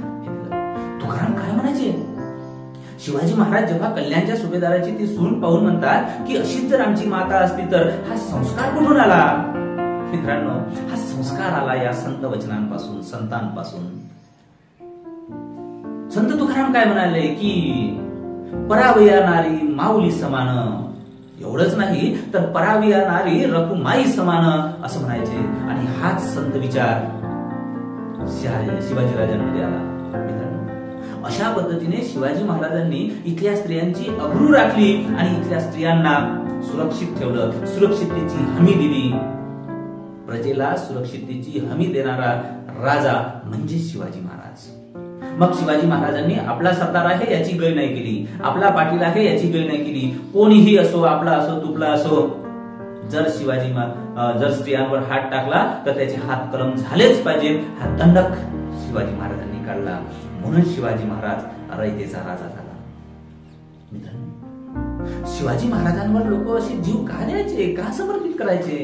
तुकाराम काय म्हणायचे? शिवाजी महाराज जेव्हा कल्याणच्या सुभेदाराची ती सून पाहून म्हणतात की अशीच जर आमची माता असती तर, हा संस्कार कुठून आला? मित्रांनो, हा संस्कार आला या संत वचनांपासून, संतांपासून. संत तुकाराम काय म्हणाले की परावया नारी माऊली समान, एवढंच नाही तर परावया नारी रकुमाई समान असं म्हणायचे. आणि हाच संत विचार शिवाजी राजांमध्ये आला. अशा पद्धतीने शिवाजी महाराजांनी इथल्या स्त्रियांची अब्रू राखली आणि इथल्या स्त्रियांना सुरक्षित ठेवलं, सुरक्षिततेची हमी दिली. प्रजेला सुरक्षिततेची हमी देणारा राजा म्हणजे शिवाजी महाराज. मग शिवाजी महाराजांनी आपला सरदार आहे याची गय नाही केली, आपला पाटील आहे याची गय नाही केली. कोणीही असो, आपला असो, तुपला असो, जर जर स्त्रियांवर हात टाकला तर त्याचे हात कलम झालेच पाहिजे. हा दंडक शिवाजी महाराजांनी काढला. म्हणून शिवाजी महाराज रयतेचा राजा झाला. मित्रांनो, शिवाजी महाराजांवर लोक असे जीव का द्यायचे, का समर्पित करायचे?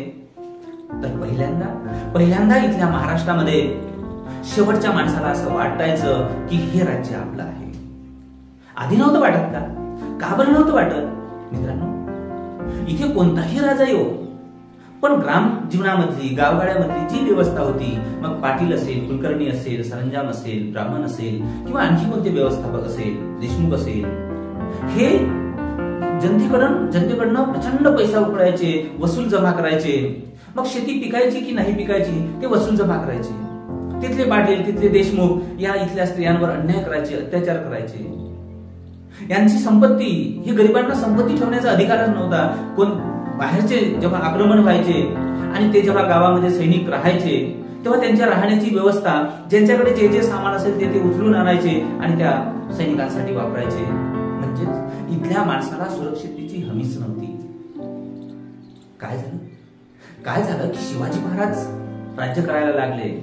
तर पहिल्यांदा इथल्या महाराष्ट्रामध्ये शेवटच्या माणसाला असं वाटायचं की हे राज्य आपलं आहे. आधी नव्हतं वाटत का? का बरं नव्हतं वाटत? मित्रांनो, इथे कोणताही राजा येऊ, पण ग्राम जीवनामधली, गावगाड्यामधली जी व्यवस्था होती, मग पाटील असेल, कुलकर्णी असेल, सरंजाम असेल, ब्राह्मण असेल किंवा आणखी कोणते व्यवस्थापक असेल, देशमुख असेल, हे जनतेकडनं प्रचंड पैसा उकळायचे, वसूल जमा करायचे. मग शेती पिकायची की नाही पिकायची ते वसूल जमा करायचे. तिथले पाटील, तिथले देशमुख या इथल्या स्त्रियांवर अन्याय करायचे, अत्याचार करायचे. यांची संपत्ती, ही गरिबांना संपत्ती ठेवण्याचा अधिकारच नव्हता. कोण बाहेरचे जेव्हा आक्रमण व्हायचे आणि ते जेव्हा गावामध्ये सैनिक राहायचे तेव्हा त्यांच्या राहण्याची व्यवस्था, ज्यांच्याकडे जे जे सामान असेल ते उचलून आणायचे आणि त्या सैनिकांसाठी वापरायचे. म्हणजेच इथल्या माणसाला सुरक्षिततेची हमीच नव्हती. काय झालं की शिवाजी महाराज राज्य करायला लागले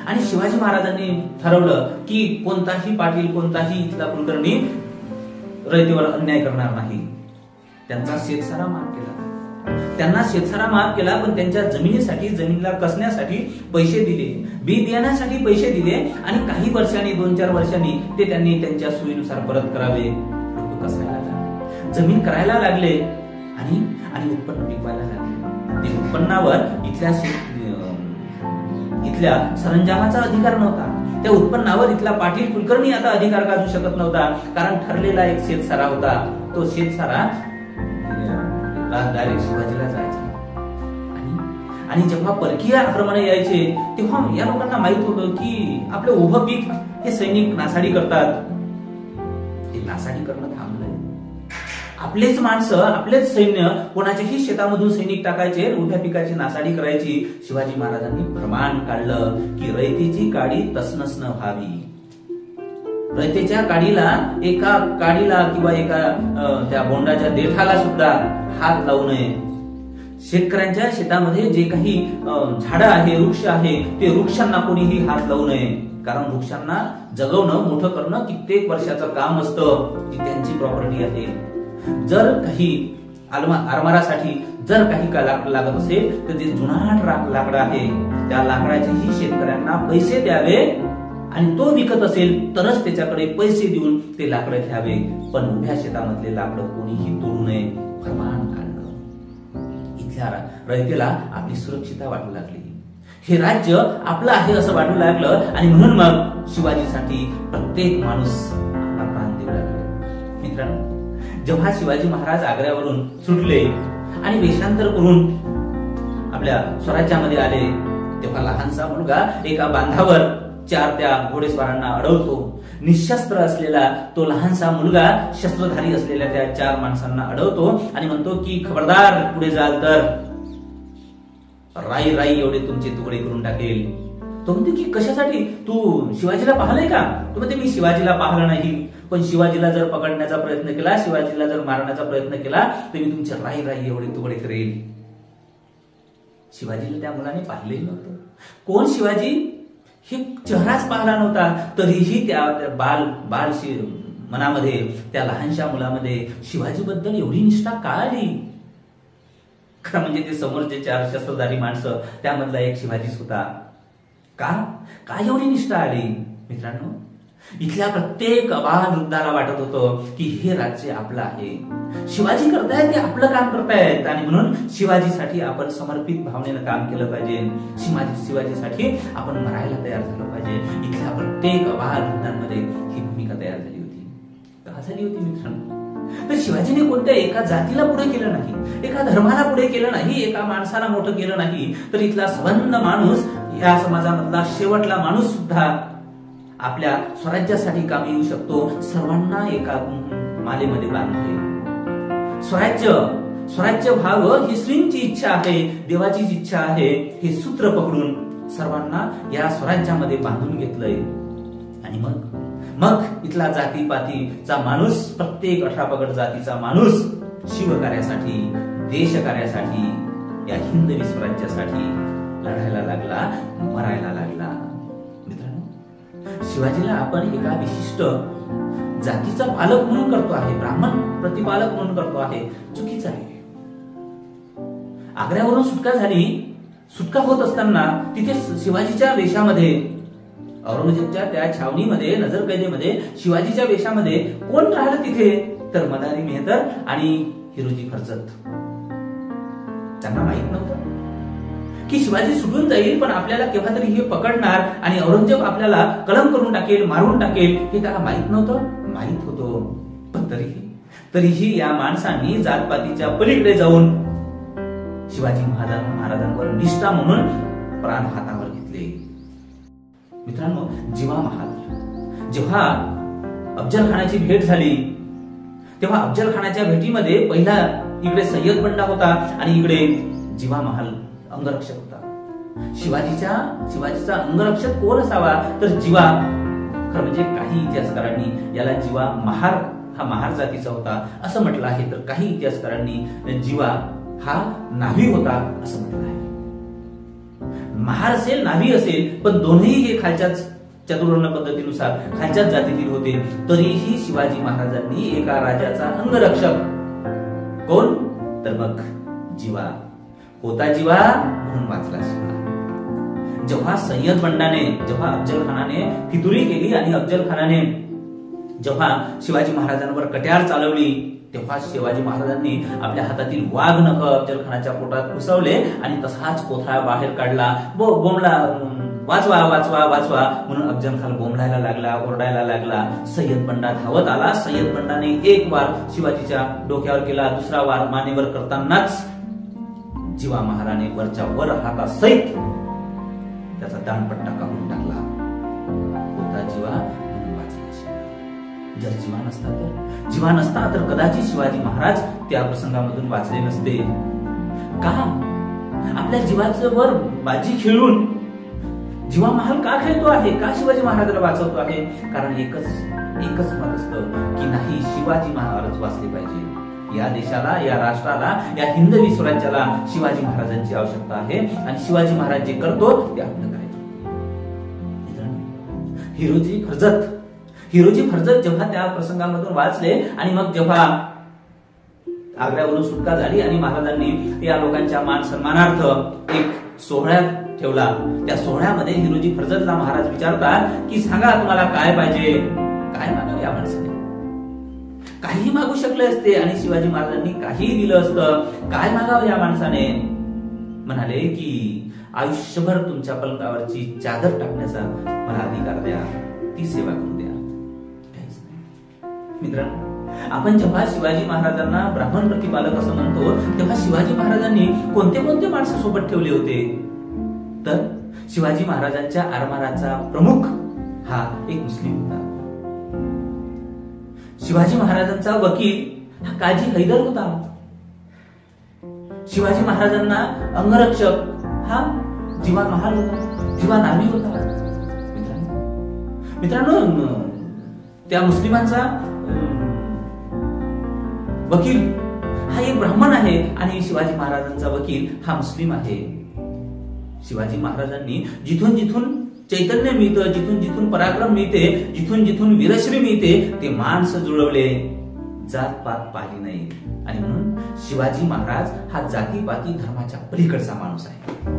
आणि शिवाजी महाराजांनी ठरवलं की कोणताही पाटील, कोणताही इथला कुलकर्णी रयतेवर अन्याय करणार नाही. त्यांचा शेतसारा माफ केला, त्यांना शेतसारा माफ केला, पण त्यांच्या जमिनीसाठी, जमिनीला कसण्यासाठी पैसे दिले, बी बियाण्यासाठी पैसे दिले आणि काही वर्षांनी, 2-4 वर्षांनी ते त्यांनी त्यांच्या सोयीनुसार परत करावे. लोक कसायला लागले, जमीन करायला लागले आणि उत्पन्न पिकवायला लागले. ते उत्पन्नावर इथल्या सरंजामाचा अधिकार नव्हता. त्या उत्पन्नावर इथला पाटील कुलकर्णी आता अधिकार गाजू शकत नव्हता, कारण ठरलेला एक शेतसारा होता. तो शेतसारा डायरेक्ट शिवाजीला जायचा. आणि जेव्हा परकीय आक्रमण यायचे तेव्हा या लोकांना माहित होतं की आपलं उभं पीक हे सैनिक नासाडी करतात. ते नासाडी करणं थांबलंय. आपलेच माणसं, आपलेच सैन्य कोणाच्याही शेतामधून सैनिक टाकायचे, उभ्या पिकाची नासाडी करायची. शिवाजी महाराजांनी फरमान काढलं की रयतेची काडी तसनस न व्हावी. रयतेच्या काडीला, एका काडीला किंवा एका त्या बोंडाच्या देठाला सुद्धा हात लावू नये. शेतकऱ्यांच्या शेतामध्ये जे काही झाडं आहे, वृक्ष आहे, ते वृक्षांना कोणीही हात लावू नये. कारण वृक्षांना जगवणं, मोठं करणं कित्येक वर्षाचं काम असतं. ती त्यांची प्रॉपर्टी आहे. जर काही आरमारासाठी जर काही लागत असेल तर ते जुनाट लाकडं आहे. त्या लाकडाचेही शेतकऱ्यांना पैसे द्यावे आणि तो विकत असेल तरच त्याच्याकडे पैसे देऊन ते लाकडं घ्यावे. पण उभ्या शेतामधले लाकडं कोणीही तोडू नये फरमान काढलं. इथल्या रयतेला आपली सुरक्षितता वाटू लागली. हे राज्य आपलं आहे असं वाटू लागलं आणि म्हणून मग शिवाजीसाठी प्रत्येक माणूस आपला प्राण देऊ लागला. मित्रांनो, जेव्हा शिवाजी महाराज आग्र्यावरून सुटले आणि वेषांतर करून आपल्या स्वराज्यामध्ये आले तेव्हा लहानसा मुलगा एका बांधावर 4 त्या घोडेस्वारांना अडवतो. निशस्त्र असलेला तो लहानसा मुलगा शस्त्रधारी असलेल्या त्या 4 माणसांना अडवतो आणि म्हणतो की खबरदार पुढे जाल तर राई राई एवढे तुमचे तुकडे करून टाकेल. तो म्हणतो की कशासाठी, तू शिवाजीला पाहिलंय का? तो म्हणते मी शिवाजीला पाहिलं नाही, पण शिवाजीला जर पकडण्याचा प्रयत्न केला, शिवाजीला जर मारण्याचा प्रयत्न केला तर मी तुमचे राई राई एवढे तुकडे करेल. शिवाजीला त्या मुलाने पाहिलेही नव्हतं. कोण शिवाजी हे चेहराच पाहिला नव्हता, तरीही त्या बाल मनामध्ये, त्या लहानशा मुलामध्ये शिवाजीबद्दल एवढी निष्ठा का आली? खरं म्हणजे ते समोरचे 4 शस्त्रधारी माणसं त्यामधला एक शिवाजीच होता. का एवढी निष्ठा आली? मित्रांनो, इथल्या प्रत्येक वृद्धाला वाटत होतं की हे राज्य आपलं आहे. शिवाजी करतायत ते आपलं काम करतायत आणि म्हणून शिवाजीसाठी आपण समर्पित भावनेनं काम केलं पाहिजे. शिवाजीसाठी आपण मरायला तयार झालं पाहिजे. इथल्या प्रत्येक वृद्धांमध्ये ही भूमिका तयार झाली होती. का झाली होती मित्रांनो? तर शिवाजीने कोणत्या एका जातीला पुढे केलं नाही, एका धर्माला पुढे केलं नाही, एका माणसाला मोठं केलं नाही, तर इथला संबंध माणूस, या समाजामधला शेवटला माणूस सुद्धा आपल्या स्वराज्यासाठी कामी येऊ शकतो. सर्वांना एका मालेमध्ये बांधले. स्वराज्य व्हावं ही श्रींची इच्छा आहे, देवाचीच इच्छा आहे. हे सूत्र पकडून सर्वांना या स्वराज्यामध्ये बांधून घेतलंय. आणि मग इथला जातीपातीचा माणूस, प्रत्येक 18 पगड जातीचा माणूस शिवकार्यासाठी, देशकार्यासाठी, या हिंदवी स्वराज्यासाठी लढायला लागला, मरायला लागला. मित्रांनो, शिवाजीला आपण एका विशिष्ट जातीचा पालक म्हणून करतो आहे, ब्राह्मण प्रतिपालक म्हणून करतो आहे. चुकीचं आहे. आग्र्यावरून सुटका होत असताना तिथे शिवाजीच्या वेशामध्ये, औरंगजेबच्या त्या छावणीमध्ये, नजरकैदेमध्ये शिवाजीच्या वेशामध्ये कोण राहिलं तिथे? तर मदारी मेहतर आणि हिरोजी खर्चत. त्यांना माहित नव्हतं की शिवाजी सुटून जाईल, पण आपल्याला केव्हा तरी हे पकडणार आणि औरंगजेब आपल्याला कलम करून टाकेल, मारून टाकेल, हे त्याला माहित नव्हतं. माहित होतं, पण तरीही या माणसांनी जातपातीच्या पलीकडे जाऊन शिवाजी महाराजांवर निष्ठा म्हणून प्राण हातावर घेतले. मित्रांनो, जिवा महाल, जेव्हा अफजल खानाची भेट झाली तेव्हा अफजल खानाच्या भेटीमध्ये पहिला इकडे सय्यद बंडा होता आणि इकडे जिवा महाल अंगरक्षक होता. शिवाजीचा अंगरक्षक कोण असावा? तर जिवा. खरं म्हणजे काही इतिहासकारांनी याला जिवा हा महार जातीचा होता असं म्हटलं आहे, तर काही इतिहासकारांनी जिवा हा नाव्ही होता असं म्हटलं आहे. महार असेल, नाव्ही असेल, पण दोन्ही हे खालच्याच चतुर्वर्ण पद्धतीनुसार खालच्याच जातीतील होते. तरीही शिवाजी महाराजांनी एका राजाचा अंगरक्षक, कोण? तर मग जिवा होता. जिवा म्हणून वाचला शिवा. जेव्हा सय्यद बंडाने, जेव्हा अफजल खानाने फितुरी केली आणि अफजल खानाने जेव्हा शिवाजी महाराजांवर कट्यार चालवली तेव्हा शिवाजी महाराजांनी आपल्या हातातील वाघ नख अफजलखानाच्या पोटात घुसवले आणि तसाच कोथळा बाहेर काढला. बोंबला, वाचवा वाचवा वाचवा म्हणून अफजलखान बोंबलायला लागला, ओरडायला लागला. सय्यद बंडा धावत आला. सय्यद बंडाने एक वार शिवाजीच्या डोक्यावर केला, दुसरा वार मानेवर करतानाच जीवा महाराने वरच्या वर हातासहित त्याचा दाणपट्टा कापून टाकला. होता जीवा जर जीवा नसता तर कदाचित शिवाजी महाराज त्या प्रसंगामधून वाचले नसते. का? आपल्या जीवाचं वर बाजी खेळून जीवा महाल का खेळतो आहे? का शिवाजी महाराजाला वाचवतो आहे? कारण एकच मत असतं की नाही, शिवाजी महाराज वाचले पाहिजे. या देशाला, या राष्ट्राला, या हिंदवी स्वराज्याला शिवाजी महाराजांची आवश्यकता आहे आणि शिवाजी महाराज जे करतो ते आपलं करायचं. हिरोजी फर्जत जेव्हा त्या प्रसंगामधून वाचले आणि मग जेव्हा आग्र्यावरून सुटका झाली आणि महाराजांनी या लोकांच्या मान सन्मानार्थ एक सोहळा ठेवला, त्या सोहळ्यामध्ये हिरोजी फर्जतला महाराज विचारतात की सांगा तुम्हाला काय पाहिजे? काय मागावं या माणसाने? काही मागू शकले असते आणि शिवाजी महाराजांनी काही दिलं असतं. काय मागावं या माणसाने? म्हणाले की आयुष्यभर तुमच्या पलंगावरची चादर टाकण्याचा मला अधिकार द्या, ती सेवा करू द्या. मित्रांनो, आपण जेव्हा शिवाजी महाराजांना ब्राह्मण प्रतिपालक असं म्हणतो तेव्हा शिवाजी महाराजांनी कोणते कोणते माणसं सोबत ठेवले होते? तर शिवाजी महाराजांच्या आरमाराचा प्रमुख हा एक मुस्लिम होता. शिवाजी महाराजांचा वकील हा काजी हैदर होता. शिवाजी महाराजांना अंगरक्षक हा जीवा महाल होता, जीवा नावी होता. मित्रांनो, त्या मुस्लिमांचा वकील हा एक ब्राह्मण आहे आणि शिवाजी महाराजांचा वकील हा मुस्लिम आहे. शिवाजी महाराजांनी जिथून जिथून चैतन्य मिळतं, जिथून जिथून पराक्रम मिळते, जिथून जिथून वीरश्री मिळते ते माणसं जुळवले, जातपात पाहिली नाही. आणि म्हणून शिवाजी महाराज हा जातीपाती धर्माच्या पलीकडचा माणूस आहे.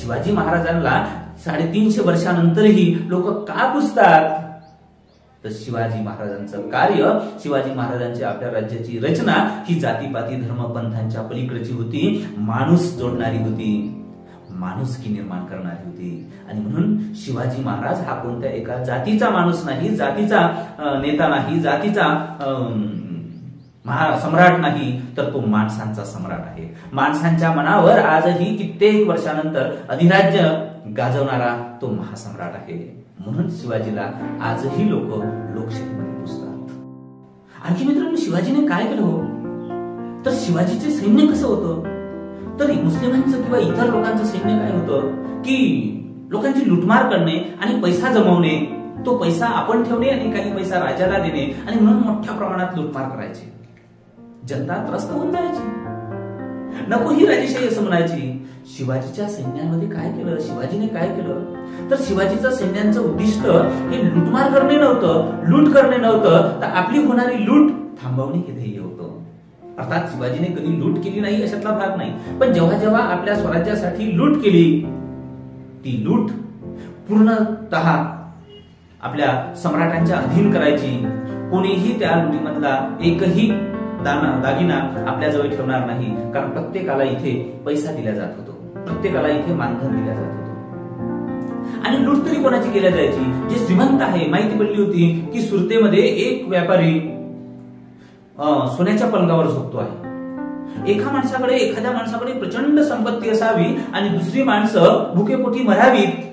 शिवाजी महाराजांना 350 वर्षानंतरही लोक का पुजतात? तर शिवाजी महाराजांचं कार्य, शिवाजी महाराजांची आपल्या राज्याची रचना ही जातीपाती धर्मपंथांच्या पलीकडची होती, माणूस जोडणारी होती, माणुसकी निर्माण करणारी होती. आणि म्हणून शिवाजी महाराज हा कोणत्या एका जातीचा माणूस नाही, जातीचा नेता नाही, जातीचा सम्राट नाही, तर तो माणसांचा सम्राट आहे. माणसांच्या मनावर आजही कित्येक वर्षानंतर अधिराज्य गाजवणारा तो महासम्राट आहे. म्हणून शिवाजीला आजही लोक लोकशाहीमध्ये पुजतात. आणखी मित्रांनो, शिवाजीने काय केलं हो? तर शिवाजीचे सैन्य कसं होतं? तर मुस्लिमांचं किंवा इतर लोकांचं सैन्य काय होतं की लोकांची लुटमार करणे आणि पैसा जमवणे, तो पैसा आपण ठेवणे आणि काही पैसा राजाला देणे आणि म्हणून मोठ्या प्रमाणात लुटमार करायची. जनता त्रस्त होऊन जायची, नको ही राजेशाही असं म्हणायची. शिवाजीच्या सैन्यामध्ये काय केलं? शिवाजीने काय केलं? तर शिवाजीचं सैन्याचं उद्दिष्ट हे लुटमार करणे नव्हतं, लूट करणे नव्हतं, तर आपली होणारी लूट थांबवणे हे ध्येय होतं. अर्थात शिवाजीने कधी लूट केली नाही अशातला भाग नाही, पण जेव्हा जेव्हा आपल्या स्वराज्यासाठी लूट केली ती लूट पूर्णतः आपल्या सम्राटांच्या अधीन करायची. कोणीही त्या लुटीमधला एकही दागिना आपल्या जवळ ठेवणार नाही, कारण प्रत्येकाला इथे पैसा दिला जात होतो, प्रत्येकाला इथे मानधन दिला जात होतं. आणि लूट तरी कोणाची केल्या जायची? जे श्रीमंत आहे. माहिती पडली होती की सुरतेमध्ये एक व्यापारी सोन्याच्या पलंगावर झोपतो आहे. एखाद्या माणसाकडे प्रचंड संपत्ती असावी आणि दुसरी माणसं भुकेपोटी मरावीत.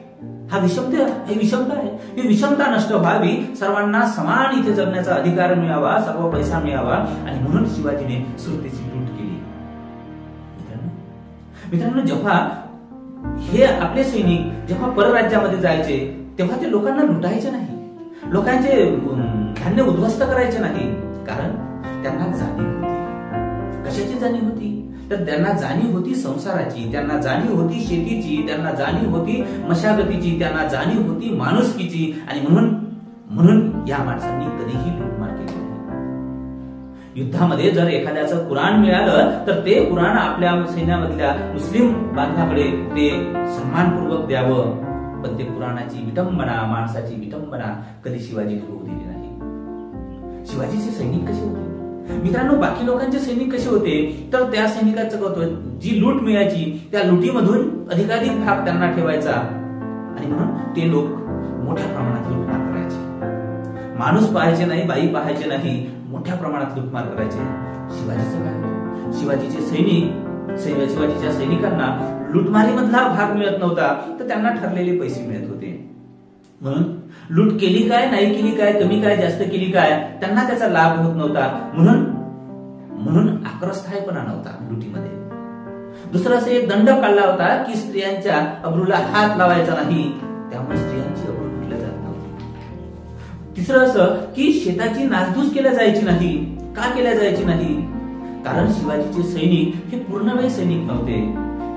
ही विषमता आहे. ही विषमता नष्ट व्हावी, सर्वांना समान इथे जगण्याचा अधिकार मिळावा, सर्व पैसा मिळावा, आणि म्हणून शिवाजीने सुरतेची लूट केली. मित्रांनो, जेव्हा हे आपले सैनिक जेव्हा परराज्यामध्ये जायचे तेव्हा ते लोकांना लुटायचे नाही, लोकांचे धान्य उद्ध्वस्त करायचे नाही, कारण त्यांना जाणीव होती. कशाची जाणीव होती? तर त्यांना जाणीव होती संसाराची, त्यांना जाणीव होती शेतीची, त्यांना जाणीव होती मशागतीची, त्यांना जाणीव होती माणुसकीची. आणि म्हणून या माणसांनी कधीही लूटमार केली नाही. युद्धामध्ये जर एखाद्याचं कुराण मिळालं तर ते कुराण आपल्या सैन्यामधल्या मुस्लिम बांधवाकडे ते सन्मानपूर्वक द्यावं, पण ते कुराणाची विटंबना, माणसाची विटंबना कधी शिवाजीने होऊ दिली नाही. शिवाजीचे सैनिक कसे होते मित्रांनो? बाकी लोकांचे सैनिक कसे होते तर त्या सैनिकाचं होतं जी लूट मिळायची त्या लुटीमधून अधिकाधिक भाग त्यांना ठेवायचा आणि म्हणून ते लोक मोठ्या प्रमाणात लुटमार करायचे. माणूस पाहायचे नाही, बाई पाहायचे नाही, मोठ्या प्रमाणात लुटमार करायचे. शिवाजीचं काय? शिवाजीचे शिवाजीच्या सैनिकांना लुटमारीमधला भाग मिळत नव्हता तर त्यांना ठरलेले पैसे मिळत होते. म्हणून लूट केली काय, नाही केली काय, कमी काय, जास्त केली काय, त्यांना त्याचा लाभ होत नव्हता. म्हणून आक्रस्थायपणा नव्हता लुटीमध्ये. दुसरं असं एक दंड काढला होता की स्त्रियांच्या अब्रूला हात लावायचा नाही, त्यामुळे स्त्रियांची अब्रू लुटल्या जात नव्हती. तिसरं असं की शेताची नासधूस केल्या जायची नाही. का केल्या जायची नाही? कारण शिवाजीचे सैनिक हे पूर्णवेळ सैनिक नव्हते,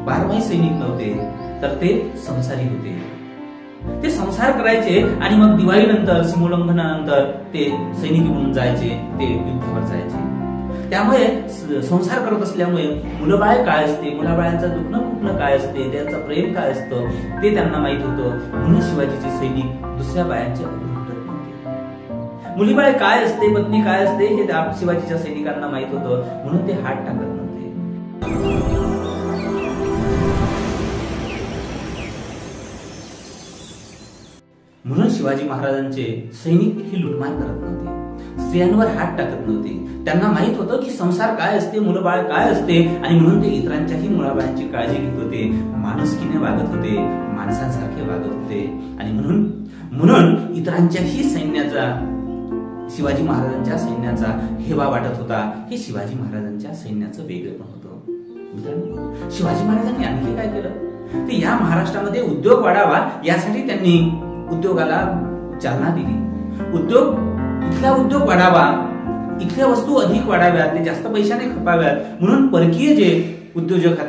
बारमाही सैनिक नव्हते, तर ते संसारी होते. ते संसार करायचे आणि मग दिवाळीनंतर सीमोल्लंघनानंतर ते सैनिक म्हणून जायचे, ते युद्धावर जायचे. त्यामुळे संसार करत असल्यामुळे मुलबाळ काय असते, मुलाबाळांचं दुखणं खुपणं काय असते, त्यांचं प्रेम काय असतं ते त्यांना माहित होतं. म्हणून शिवाजीचे सैनिक दुसऱ्या बायांचे अब्रू लुटत नव्हते. मुलीबाळ काय असते, पत्नी काय असते हे शिवाजीच्या सैनिकांना माहित होतं, म्हणून ते हात टाकत नव्हते. म्हणून शिवाजी महाराजांचे सैनिक ही लुटमार करत नव्हते, स्त्रियांवर हात टाकत नव्हते. त्यांना माहित होतं की संसार काय असते, मुलबाळ काय असते आणि म्हणून ते इतरांच्याही मुलाबाळांची काळजी घेत होते, माणुसकीने वागत होते, माणसांसारखे वागत होते. आणि म्हणून इतरांच्याही सैन्याचा, शिवाजी महाराजांच्या सैन्याचा हेवा वाटत होता. हे शिवाजी महाराजांच्या सैन्याचं वेगळेपण होतं. मित्रांनो, शिवाजी महाराजांनी आणखी काय केलं ते या महाराष्ट्रामध्ये उद्योग वाढावा यासाठी त्यांनी उद्योगाला चालना दिली. इथला उद्योग वाढावा, इथल्या वस्तू अधिक वाढाव्यात, ते जास्त पैशाने खपाव्यात म्हणून परकीय जे उद्योजक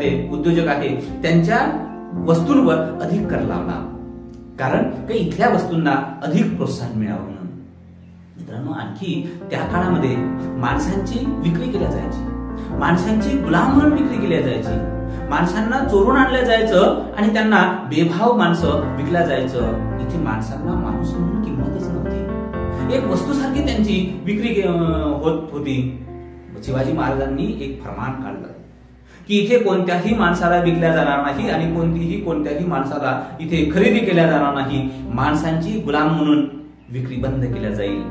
आहे त्यांच्या वस्तूंवर अधिक कर लावला, कारण काही इथल्या वस्तूंना अधिक प्रोत्साहन मिळावं म्हणून. मित्रांनो, आणखी त्या काळामध्ये माणसांची विक्री केल्या जायची, माणसांची गुलाम म्हणून विक्री केल्या जायची, माणसांना चोरून आणलं जायचं आणि त्यांना बेभाव माणसं विकल्या जायचं. इथे माणसांना माणूस म्हणून किंमतच नव्हती, एक वस्तूसारखी त्यांची विक्री होत होती. शिवाजी महाराजांनी एक फरमान काढलं की इथे कोणत्याही माणसाला विकल्या जाणार नाही आणि कोणत्याही माणसाला इथे खरेदी केल्या जाणार नाही. माणसांची गुलाम म्हणून विक्री बंद केल्या जाईल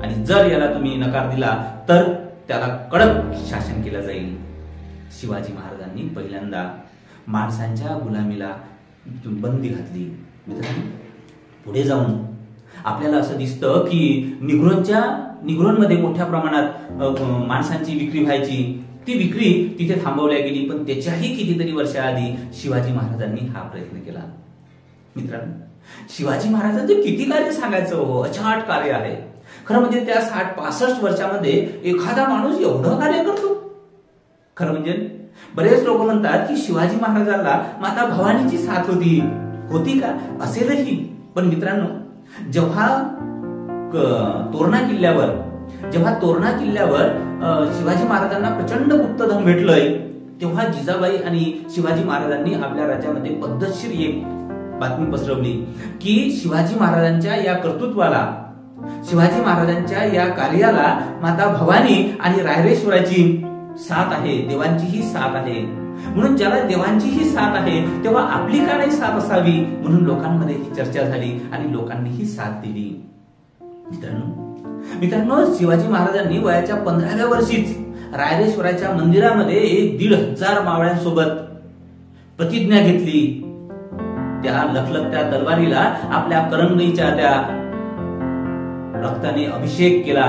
आणि जर याला तुम्ही नकार दिला तर त्याला कडक शासन केलं जाईल. शिवाजी महाराजांनी पहिल्यांदा माणसांच्या गुलामीला बंदी घातली. मित्रांनो, पुढे जाऊन आपल्याला असं दिसतं की निग्रोंमध्ये मोठ्या प्रमाणात माणसांची विक्री व्हायची. ती विक्री तिथे थांबवल्या गेली, पण त्याच्याही कितीतरी वर्षाआधी शिवाजी महाराजांनी हा प्रयत्न केला. मित्रांनो, शिवाजी महाराजांचं किती कार्य सांगायचं, अचाट कार्य आहे. खरं म्हणजे त्या 60-65 वर्षामध्ये एखादा माणूस एवढं कार्य करतो. खरं म्हणजे बरेच लोक म्हणतात की शिवाजी महाराजांना माता भवानीची साथ होती का? असेलही. पण मित्रांनो, जेव्हा तोरणा किल्ल्यावर शिवाजी महाराजांना प्रचंड गुप्तधन भेटलंय, तेव्हा जिजाबाई आणि शिवाजी महाराजांनी आपल्या राज्यामध्ये पद्धतशीर एक बातमी पसरवली की शिवाजी महाराजांच्या या कर्तृत्वाला, शिवाजी महाराजांच्या या कार्याला माता भवानी आणि रायरेश्वराची साथ आहे, देवांचीही साथ आहे. म्हणून ज्याला देवांचीही साथ आहे तेव्हा आपली का नाही साथ असावी, म्हणून लोकांमध्ये ही चर्चा झाली आणि लोकांनीही साथ दिली. मित्रांनो, शिवाजी महाराजांनी वयाच्या 15व्या वर्षीच रायरेश्वराच्या मंदिरामध्ये 1,500 मावळ्यांसोबत प्रतिज्ञा घेतली. त्या लखलखत्या तलवारीला आपल्या करंगईच्या त्या रक्ताने अभिषेक केला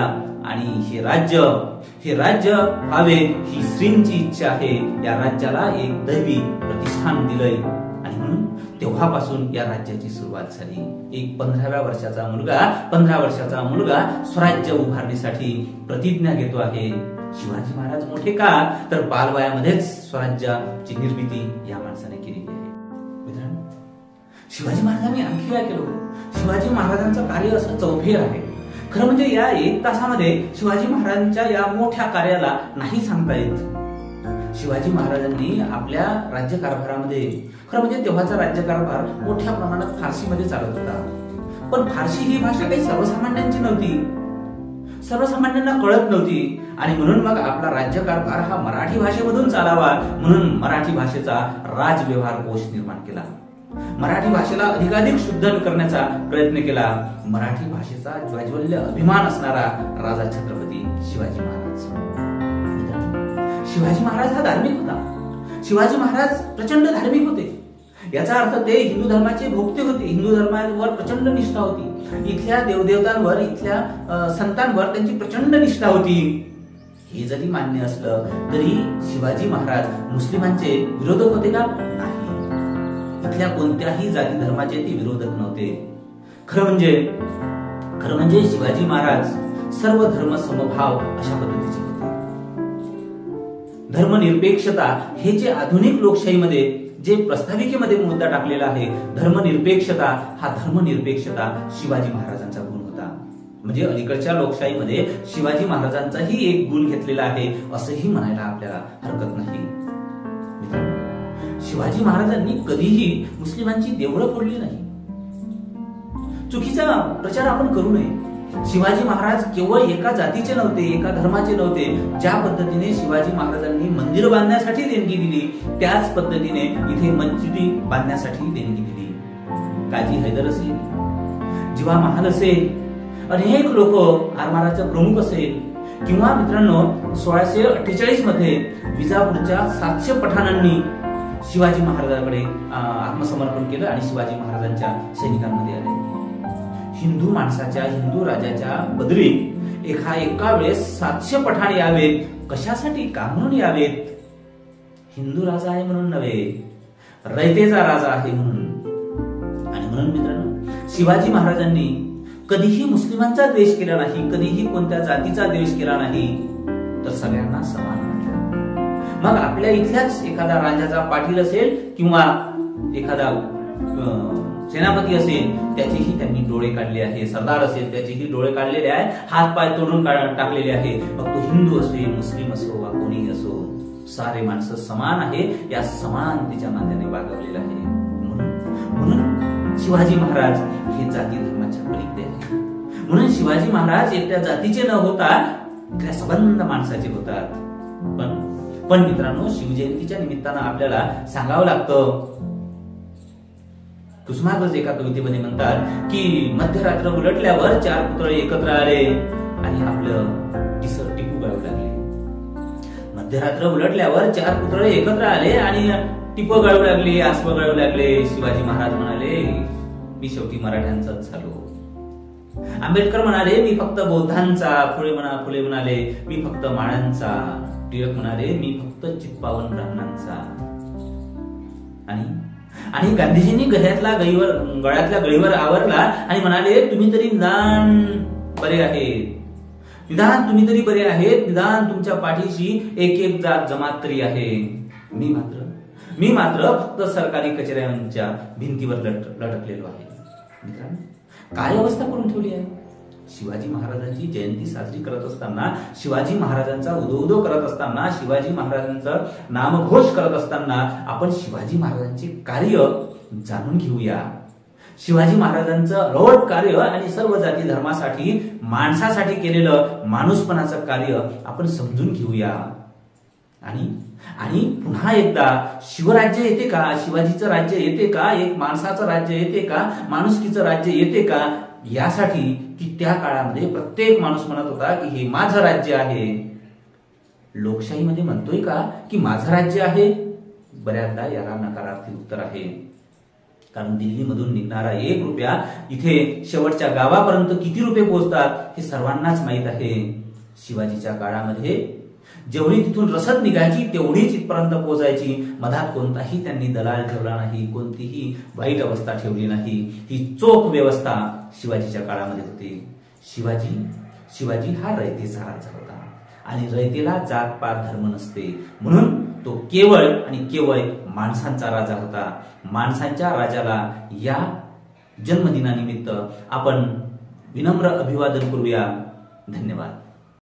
आणि हे राज्य व्हावे ही श्रींची इच्छा आहे. या राज्याला एक दैवी प्रतिष्ठान दिलंय आणि म्हणून तेव्हापासून या राज्याची सुरुवात झाली. एक 15 वर्षाचा मुलगा स्वराज्य उभारणीसाठी प्रतिज्ञा घेतो आहे. शिवाजी महाराज मोठे का, तर बालवयामध्येच स्वराज्याची निर्मिती या माणसाने केलेली आहे. मित्रांनो, शिवाजी महाराजांनी आणखी काय केलं? शिवाजी महाराजांचं कार्य असं चौफेर आहे. खरं म्हणजे या 1 तासामध्ये शिवाजी महाराजांच्या या मोठ्या कार्याला नाही सांगता येत. शिवाजी महाराजांनी आपल्या राज्यकारभारामध्ये, खरं म्हणजे तेव्हाचा राज्यकारभार मोठ्या प्रमाणात फारसीमध्ये चालत होता. पण फारसी ही भाषा काही सर्वसामान्यांची नव्हती. सर्वसामान्यांना कळत नव्हती आणि म्हणून मग आपला राज्यकारभार हा मराठी भाषेमधून चालावा म्हणून मराठी भाषेचा राजव्यवहार कोश निर्माण केला. मराठी भाषेला अधिकाधिक शुद्ध करण्याचा प्रयत्न केला. मराठी भाषेचा ज्वाज्वल्य अभिमान असणारा राजा छत्रपती शिवाजी महाराज. शिवाजी महाराज हा धार्मिक होता. शिवाजी महाराज प्रचंड धार्मिक होते. याचा अर्थ ते हिंदू धर्माचे भोक्ते होते. हिंदू धर्मावर प्रचंड निष्ठा होती. इथल्या देवदेवतांवर, इथल्या संतांवर त्यांची प्रचंड निष्ठा होती. हे जरी मान्य असलं तरी शिवाजी महाराज मुस्लिमांचे विरोधक होते का? नाही. इथल्या कोणत्याही जाती धर्माचे ते विरोधक नव्हते. खरं म्हणजे शिवाजी महाराज सर्व धर्म समभाव अशा पद्धतीचे होते. धर्मनिरपेक्षता हे जे आधुनिक लोकशाहीमध्ये जे प्रस्ताविकेमध्ये मुद्दा टाकलेला आहे, धर्मनिरपेक्षता, हा धर्मनिरपेक्षता शिवाजी महाराजांचा गुण होता. म्हणजे अलीकडच्या लोकशाहीमध्ये शिवाजी महाराजांचाही एक गुण घेतलेला आहे असंही म्हणायला आपल्याला हरकत नाही. शिवाजी महाराजांनी कधीही मुस्लिमांची देवळं फोडली नाही. चुकीचा प्रचार आपण करू नये. शिवाजी महाराज केवळ एका जातीचे नव्हते, एका धर्माचे नव्हते. ज्या पद्धतीने शिवाजी महाराजांनी मंदिर बांधण्यासाठी देणगी दिली, त्याच पद्धतीने इथे मस्जिदी बांधण्यासाठी देणगी दिली. काजी हैदर असेल, जिवा महाल असेल, अनेक लोक, आरमाराचा प्रमुख असेल, किंवा मित्रांनो 1648 मध्ये विजापूरच्या 700 पठाणांनी शिवाजी महाराजांकडे आत्मसमर्पण केलं आणि शिवाजी महाराजांच्या सैनिकांमध्ये आले. हिंदू माणसाच्या, हिंदू राजाच्या बदली एका वेळेस 700 पठाण यावेत. कशासाठी? का म्हणून यावेत? हिंदू राजा आहे म्हणून नव्हे, रयतेचा राजा आहे म्हणून. आणि म्हणून मित्रांनो, शिवाजी महाराजांनी कधीही मुस्लिमांचा द्वेष केला नाही, कधीही कोणत्या जातीचा द्वेष केला नाही, तर सगळ्यांना समान मानलं. मग आपल्या इथल्याच एखादा राजाचा पाटील असेल किंवा एखादा सेनापती असेल, त्याचेही त्यांनी डोळे काढले आहे. सरदार असेल, त्याचेही डोळे काढलेले आहे, हात पाय तोडून टाकलेले आहे. मग तो हिंदू असो, मुस्लिम असो वा कोणीही असो, सारे माणसं समान आहे, या समानतेच्या नात्याने वागवलेलं आहे. म्हणून शिवाजी महाराज हे जाती धर्माच्या पलीकडे आहे. म्हणून शिवाजी महाराज एकट्या जातीचे न होता इथल्या सबंध माणसाचे होतात. पण मित्रांनो, शिवजयंतीच्या निमित्तानं आपल्याला सांगावं लागतं, कुसुमाग्रज एका कवितेमध्ये म्हणतात की मध्यरात्र उलटल्यावर 4 पुतळे एकत्र आले आणि आपलं टिपू गाळू लागले. मध्यरात्र उलटल्यावर 4 पुतळे एकत्र आले आणि टिपू गाळू लागले, आसव गाळू लागले. शिवाजी महाराज म्हणाले, मी शेवटी मराठ्यांचाच झालो. आंबेडकर म्हणाले, मी फक्त बौद्धांचा. फुले म्हणाले, मी फक्त माळ्यांचा. टिळक म्हणाले, मी फक्त चित्पावन ब्राह्मणांचा. आणि गांधीजींनी गळ्यातल्या गळीवर आवरला आणि म्हणाले, तुम्ही तरी निदान बरे आहेत, तुम्ही तरी बरे आहेत, निदान तुमच्या पाठीशी एक जात जमात तरी आहे. मी मात्र फक्त सरकारी कचेऱ्यांच्या भिंतीवर लटकलेलो आहे. मित्रांनो, काय अवस्था करून ठेवली आहे. शिवाजी महाराजांची जयंती साजरी करत असताना, शिवाजी महाराजांचा उदो करत असताना, शिवाजी महाराजांचा नामघोष करत असताना आपण शिवाजी महाराजांचे कार्य जाणून घेऊया. शिवाजी महाराजांचं अलोट कार्य आणि सर्व जाती धर्मासाठी, माणसासाठी केलेलं माणूसपणाचं कार्य आपण समजून घेऊया. आणि पुन्हा एकदा शिवराज्य येते का, शिवाजीचं राज्य येते का, एक माणसाचं राज्य येते का, माणुसकीचं राज्य येते का, यासाठी की त्या काळामध्ये प्रत्येक माणूस म्हणत होता की हे माझं राज्य आहे. लोकशाहीमध्ये म्हणतोय का की माझं राज्य आहे? बऱ्याचदा याला नकारार्थी उत्तर आहे. कारण दिल्लीमधून निघणारा 1 रुपया इथे शेवटच्या गावापर्यंत किती रुपये पोहोचतात हे सर्वांनाच माहित आहे. शिवाजीच्या काळामध्ये जेवढी तिथून रसद निघायची तेवढीच इथपर्यंत पोहोचायची. मधात कोणताही त्यांनी दलाल ठेवला नाही, कोणतीही वाईट अवस्था ठेवली नाही. ही चोख व्यवस्था शिवाजीच्या काळामध्ये होती. शिवाजी हा रयतेचा राजा होता आणि रयतेला जात पात धर्म नसते, म्हणून तो केवळ आणि केवळ माणसांचा राजा होता. माणसांच्या राजाला या जन्मदिनानिमित्त आपण विनम्र अभिवादन करूया. धन्यवाद.